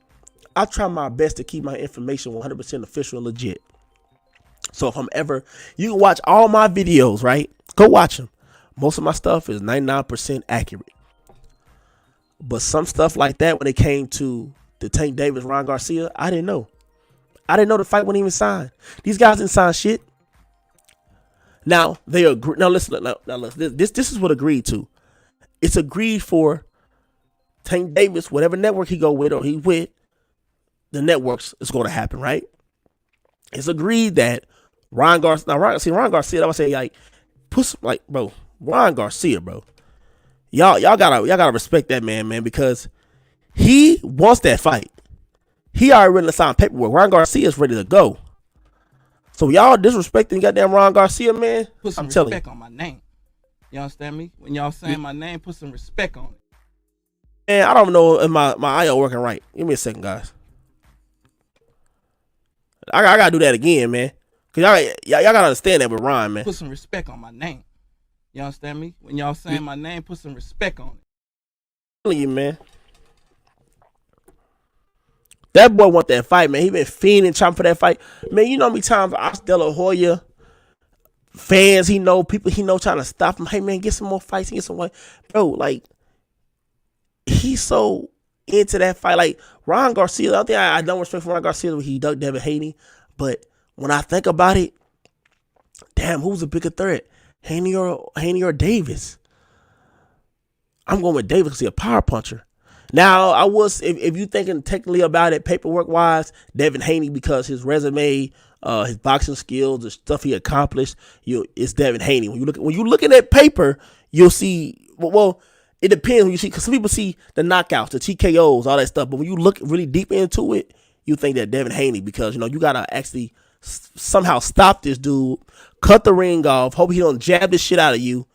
I try my best to keep my information 100% official and legit. So if you can watch all my videos, right? Go watch them. Most of my stuff is 99% accurate. But some stuff like that, when it came to the Tank Davis, Ryan Garcia, I didn't know. I didn't know the fight wasn't even signed. These guys didn't sign shit. Now they agree. Now listen. Now listen. This is what agreed to. It's agreed for Tank Davis, whatever network he go with or he with, the networks is going to happen, right? It's agreed that Ryan Garcia. Now Ryan Garcia. I would say like, put some, like, bro, Ryan Garcia, bro. Y'all gotta respect that man, because he wants that fight. He already ready to sign paperwork. Ryan Garcia is ready to go. So y'all disrespecting goddamn Ryan Garcia, man.
Put some respect on my name. You understand me? When y'all saying my name, put some respect on it.
Man, I don't know if my IO working right. Give me a second, guys. I gotta do that again, man. Cause y'all gotta understand that with Ryan, man.
Put some respect on my name. You understand me? When y'all saying my name, put some respect on it.
I'm telling you, man. That boy want that fight, man. He been fiending, trying for that fight. Man, you know how many times Oscar De La Hoya fans people he know trying to stop him. Hey, man, get some more fights. Get some more. Bro, like, he's so into that fight. Like Ron Garcia, I think I don't respect for Ron Garcia when he ducked Devin Haney, but when I think about it, damn, who's a bigger threat, Haney or Davis? I'm going with Davis because he's a power puncher. Now, I was if you thinking technically about it, paperwork wise, Devin Haney because his resume, his boxing skills, the stuff he accomplished, it's Devin Haney. When you looking at paper, you'll see. Well, it depends when you see because some people see the knockouts, the TKOs, all that stuff. But when you look really deep into it, you think that Devin Haney because you gotta actually somehow stop this dude, cut the ring off, hope he don't jab the shit out of you.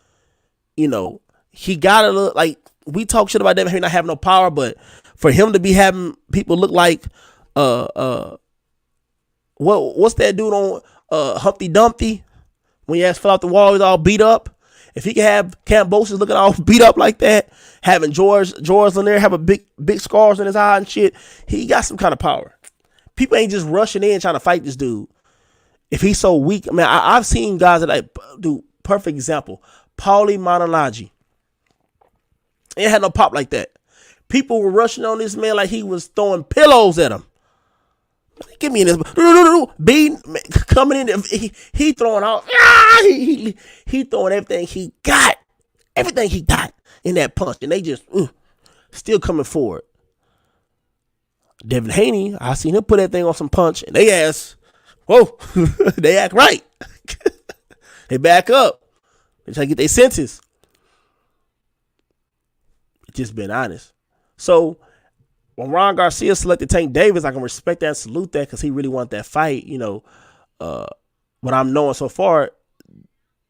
He gotta look like. We talk shit about Devin Haney not having no power, but for him to be having people look like what's that dude on Humpty Dumpty when he fell off the wall, he's all beat up. If he can have Cambosis looking all beat up like that, having George in there have a big scars in his eye and shit, he got some kind of power. People ain't just rushing in trying to fight this dude. If he's so weak, I mean, I've seen guys that do perfect example. Paulie Malignaggi. It had no pop like that. People were rushing on this man like he was throwing pillows at him. Give me this. Beating, coming in. He throwing out. He throwing everything he got. Everything he got in that punch. And they just still coming forward. Devin Haney, I seen him put that thing on some punch. And they ask, whoa. They act right. They back up. They try to get their senses. Just being honest. So when Ron Garcia selected Tank Davis, I can respect that and salute that because he really wanted that fight. What I'm knowing so far,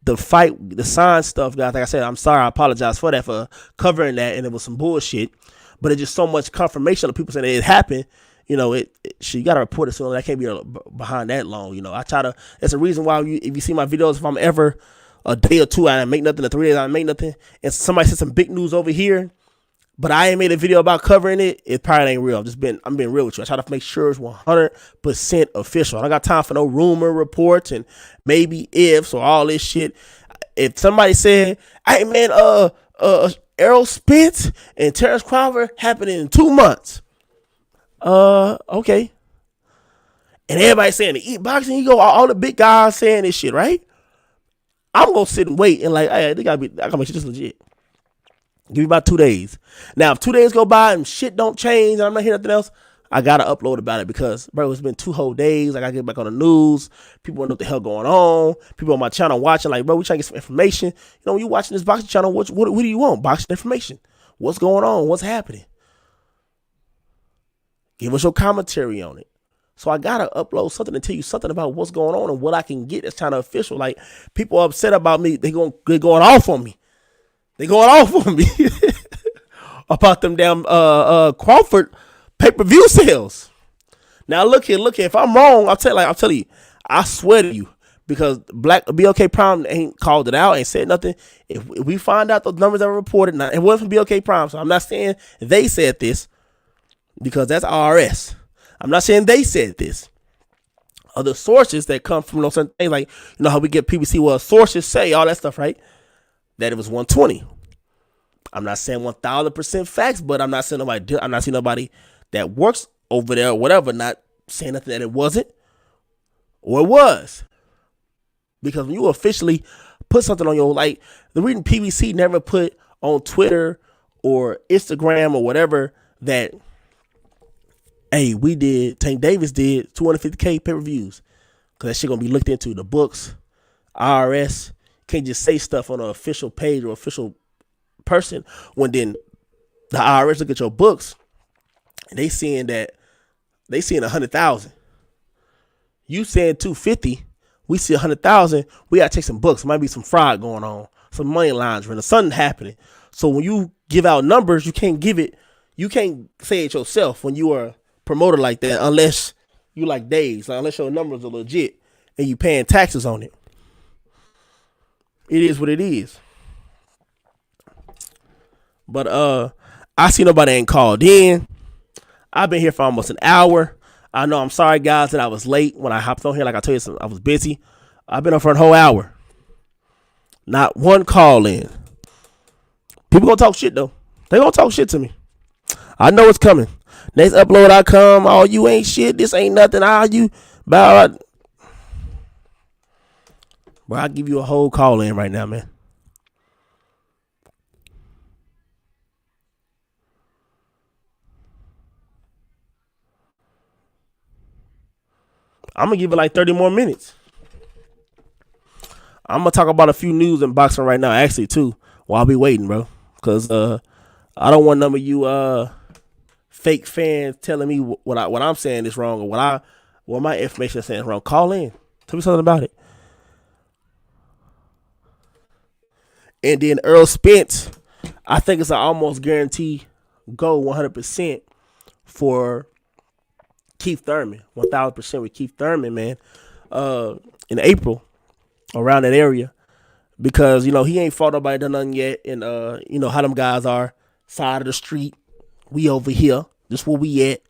the fight, the sign stuff, guys, like I said, I'm sorry, I apologize for that, for covering that, and it was some bullshit. But it's just so much confirmation of people saying that it happened. You got to report it soon. I can't be behind that long. I try to. It's a reason why if you see my videos, if I'm ever a day or two, I make nothing, or 3 days, I make nothing, and somebody said some big news over here, but I ain't made a video about covering it, it probably ain't real. I'm being real with you. I try to make sure it's 100% official. I don't got time for no rumor reports and maybe ifs or all this shit. If somebody said, hey man, Errol Spence and Terrence Crawford happened in 2 months. Okay. And everybody saying the eat boxing, all the big guys saying this shit, right? I'm gonna sit and wait and hey, I gotta make sure this legit. Give me about 2 days. Now, if 2 days go by and shit don't change and I'm not hearing nothing else, I gotta upload about it because, bro, it's been 2 whole days. I gotta get back on the news. People wanna know what the hell going on. People on my channel watching, like, bro, we trying to get some information. When you watching this boxing channel, what do you want? Boxing information. What's going on? What's happening? Give us your commentary on it. So I gotta upload something to tell you something about what's going on and what I can get that's kind of official. Like, people are upset about me. They're going off on me. They going off on me about them damn Crawford pay-per-view sales. Now look here. If I'm wrong, I'll tell you, I swear to you, because Black BLK Prime ain't called it out, ain't said nothing. If we find out those numbers that were reported, now, it wasn't from BLK Prime, so I'm not saying they said this because that's RS. I'm not saying they said this. Other sources that come from certain things, like how we get PBC, well, sources say all that stuff, right? That it was 120. I'm not saying 1,000% facts, but I'm not seeing nobody that works over there or whatever not saying nothing that it wasn't or it was. Because when you officially put something on the reason PBC never put on Twitter or Instagram or whatever that, hey, Tank Davis did 250K pay-per-views. Because that shit going to be looked into. The books, IRS. Can't just say stuff on an official page or official person when then the IRS look at your books and they seeing 100,000. You saying 250, we see 100,000. We gotta take some books. There might be some fraud going on, some money laundering, or something happening. So when you give out numbers, you can't say it yourself when you are a promoter like that, unless you like Dave's, unless your numbers are legit and you paying taxes on it. It is what it is. But I see nobody ain't called in. I've been here for almost an hour. I know, I'm sorry guys that I was late when I hopped on here. Like I told you, I was busy. I've been up for a whole hour. Not one call in. People gonna talk shit though. They gonna talk shit to me. I know it's coming. Nextupload.com. Oh, you ain't shit. This ain't nothing. All you. Bro, I'll give you a whole call in right now, man. I'm gonna give it like 30 more minutes. I'm gonna talk about a few news in boxing right now, actually too. While I'll be waiting, bro, because I don't want none of you fake fans telling me what I'm saying is wrong or what my information is saying is wrong. Call in, tell me something about it. And then Earl Spence, I think it's an almost guarantee go 100% for Keith Thurman, 1,000% with Keith Thurman, man. In April, around that area, because he ain't fought nobody, done nothing yet, and how them guys are, side of the street, we over here, this where we at.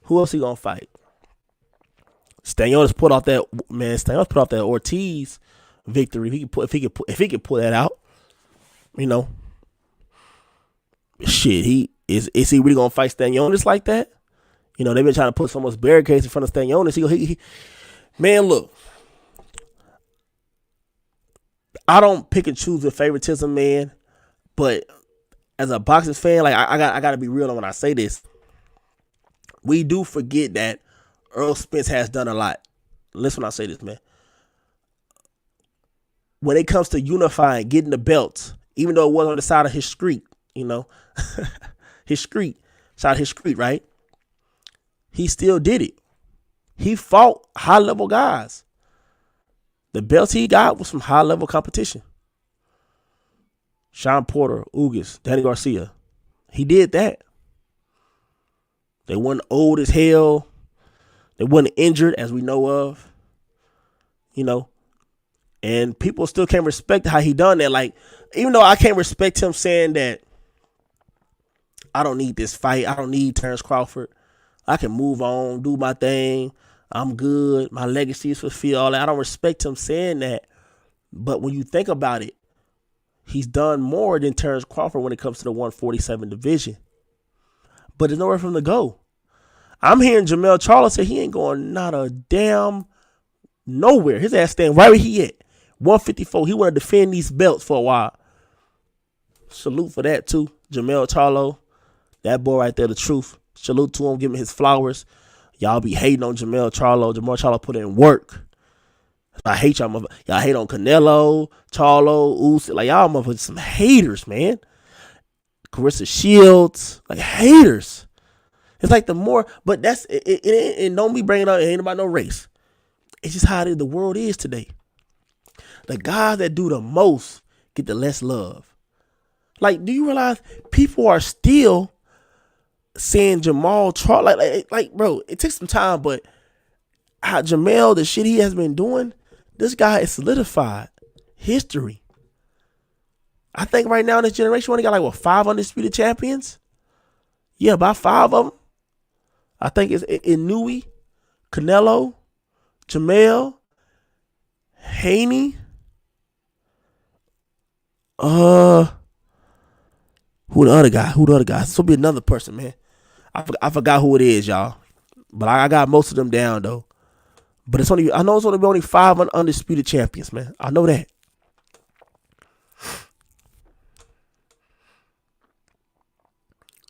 Who else he gonna fight? Stanionis put off that Ortiz victory. If he could pull that out, shit. Is he really gonna fight Stanionis like that? They've been trying to put so much barricades in front of Stanionis. Man, look, I don't pick and choose with favoritism, man. But as a boxing fan, like I got to be real when I say this. We do forget that Earl Spence has done a lot. Listen when I say this, man. When it comes to unifying, getting the belts, even though it was on the side of his street, his street, right? He still did it. He fought high level guys. The belts he got was from high level competition. Sean Porter, Ugas, Danny Garcia. He did that. They weren't old as hell. They weren't injured, as we know of. And people still can't respect how he done that. Like, even though I can't respect him saying that I don't need this fight, I don't need Terrence Crawford, I can move on, do my thing, I'm good, my legacy is fulfilled, all that. I don't respect him saying that. But when you think about it, he's done more than Terrence Crawford when it comes to the 147 division. But there's nowhere for him to go. I'm hearing Jamel Charlo say he ain't going not a damn nowhere. His ass staying right where he at. 154. He want to defend these belts for a while. Salute for that too. Jamel Charlo. That boy right there, the truth. Salute to him. Give him his flowers. Y'all be hating on Jamel Charlo. Jamel Charlo put in work. I hate y'all. Y'all hate on Canelo, Charlo, Usyk. Like, y'all motherfuckers some haters, man. Carissa Shields. Like, haters. It's like the more, but that's it. And don't be bringing up, it ain't about no race. It's just how the world is today. The guys that do the most get the less love. Like, do you realize people are still saying Jamal Charlo? Like, bro, it takes some time, but how Jamel, the shit he has been doing, this guy is solidified history. I think right now in this generation, we only got like 5 undisputed champions. Yeah, about 5 of them. I think it's Inui, Canelo, Jamel, Haney. Who the other guy? This will be another person, man. I forgot who it is, y'all. But I got most of them down though. But I know it's only 5 undisputed champions, man. I know that.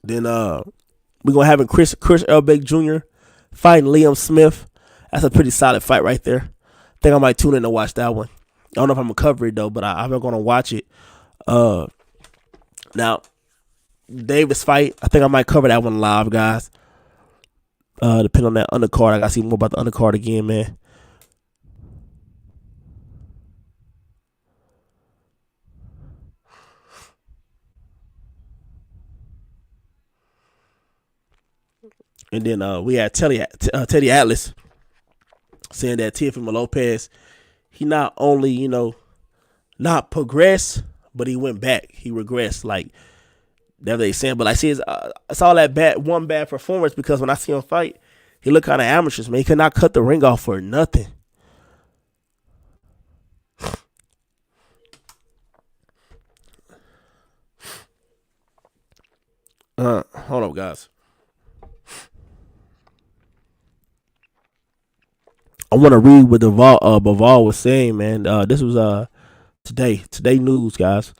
Then we're gonna have Chris Elbeck Jr. fighting Liam Smith. That's a pretty solid fight right there. I think I might tune in to watch that one. I don't know if I'm gonna cover it though, but I'm gonna watch it. Now, Davis fight, I think I might cover that one live, guys. Depending on that undercard, I gotta see more about the undercard again, man. And then we had Teddy Atlas saying that Teofimo Lopez, he not only, not progressed, but he went back. He regressed. Like, that they saying. But I see it's all that one bad performance, because when I see him fight, he looked kind of amateurish, man. He could not cut the ring off for nothing. Hold up, guys. I want to read what Bivol was saying, man. This was today news, guys.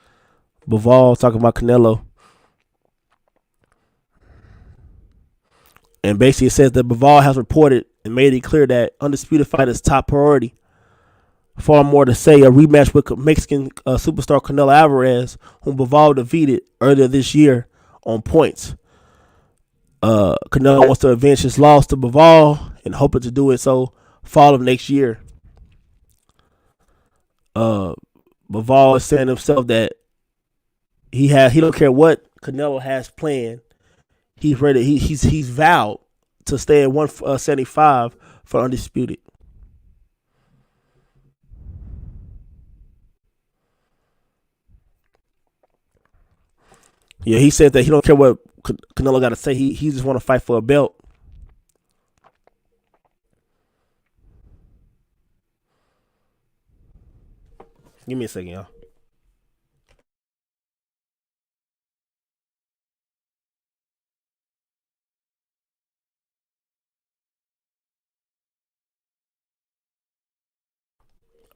Bivol talking about Canelo, and basically it says that Bivol has reported and made it clear that undisputed fight is top priority. Far more to say, a rematch with Mexican superstar Canelo Alvarez, whom Bivol defeated earlier this year on points. Canelo wants to avenge his loss to Bivol and hoping to do it so fall of next year. Bivol is saying himself that he don't care what Canelo has planned. He's ready. He's vowed to stay at 175 for undisputed. Yeah, he said that he don't care what Canelo got to say. He just want to fight for a belt. Give me a second, y'all.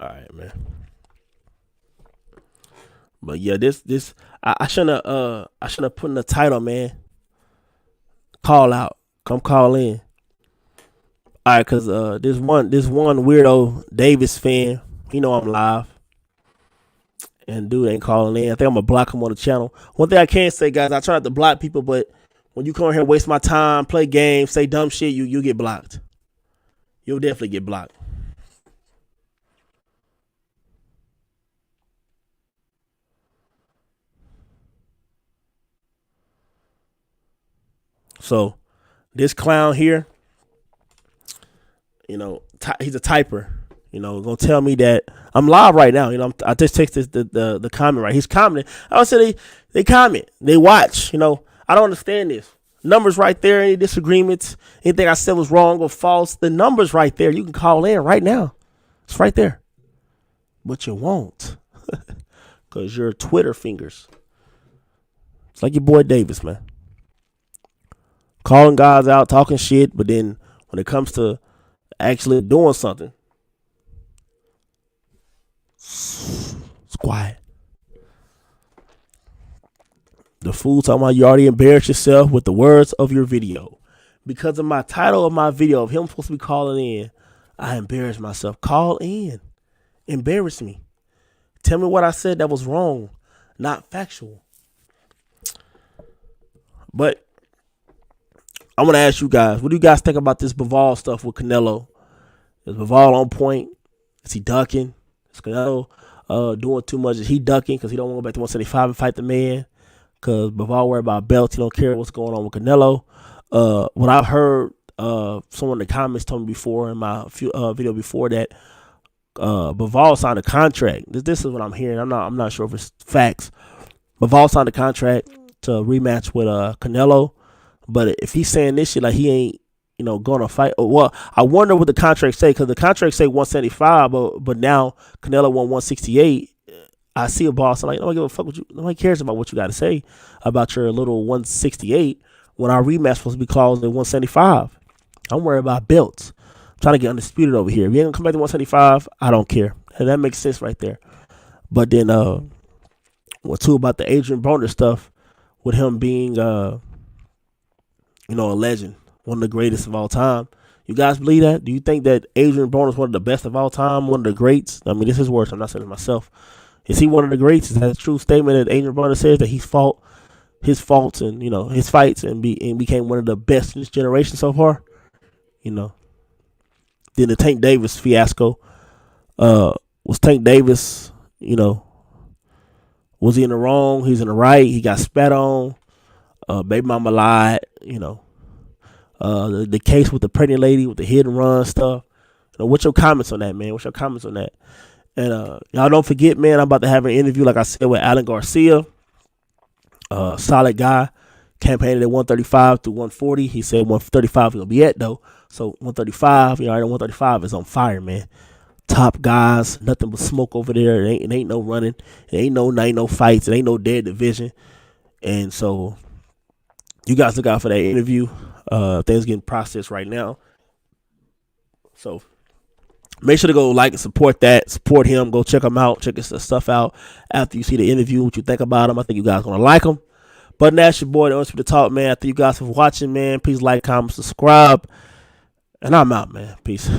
All right, man. But yeah, this I shouldn't have put in the title, man. Call out, come call in. All right, cause this one weirdo Davis fan, he know I'm live, and dude ain't calling in. I think I'm gonna block him on the channel. One thing I can say, guys, I try not to block people, but when you come here and waste my time, play games, say dumb shit, you get blocked. You'll definitely get blocked. So this clown here, he's a typer. Gonna tell me that I'm live right now. I just texted the comment right. He's commenting. I would say they comment, they watch. I don't understand this. Numbers right there. Any disagreements? Anything I said was wrong or false? The numbers right there. You can call in right now. It's right there. But you won't, cause your Twitter fingers. It's like your boy Davis, man. Calling guys out, talking shit, but then when it comes to actually doing something, it's quiet. The fool talking about you already embarrassed yourself with the words of your video. Because of my title of my video of him supposed to be calling in, I embarrassed myself. Call in. Embarrass me. Tell me what I said that was wrong, not factual. But I want to ask you guys, what do you guys think about this Bivol stuff with Canelo? Is Bivol on point? Is he ducking? Is Canelo doing too much? Is he ducking because he don't want to go back to 175 and fight the man? Because Bivol worried about belts. He don't care what's going on with Canelo. What I've heard, someone in the comments told me before in my video before that Bivol signed a contract. This is what I'm hearing. I'm not sure if it's facts. Bivol signed a contract to rematch with Canelo. But if he's saying this shit like he ain't, going to fight, well, I wonder what the contract say, because the contract say 175, but now Canelo won 168. I see a boss. I'm like, nobody give a fuck what you. Nobody cares about what you got to say about your little 168 when our rematch supposed to be closed at 175. I'm worried about belts. I'm trying to get undisputed over here. If you ain't gonna come back to 175, I don't care. And that makes sense right there. But then, what too about the Adrian Broner stuff with him being, a legend, one of the greatest of all time. You guys believe that? Do you think that Adrian Broner is one of the best of all time, one of the greats? I mean, this is worse. I'm not saying it myself. Is he one of the greats? Is that a true statement that Adrian Broner says that he's fought his faults and his fights and became one of the best in this generation so far? Then the Tank Davis fiasco. Was Tank Davis? Was he in the wrong? He's in the right. He got spat on. Baby mama lied. The case with the pregnant lady with the hit and run stuff. What's your comments on that, man? What's your comments on that? And y'all don't forget, man, I'm about to have an interview, like I said, with Alan Garcia. Solid guy. Campaigning at 135 to 140. He said 135 he'll be at, though. So 135, 135 is on fire, man. Top guys, nothing but smoke over there. It ain't no running. It ain't no fights. It ain't no dead division. And so you guys look out for that interview. Things getting processed right now. So Make sure to go like and support that. Support him. Go check him out. Check his stuff out after you see the interview. What you think about him? I think you guys gonna like him. But that's your boy, the Honest People Talk, man. Thank you guys for watching, man. Please like, comment, subscribe. And I'm out, man. Peace.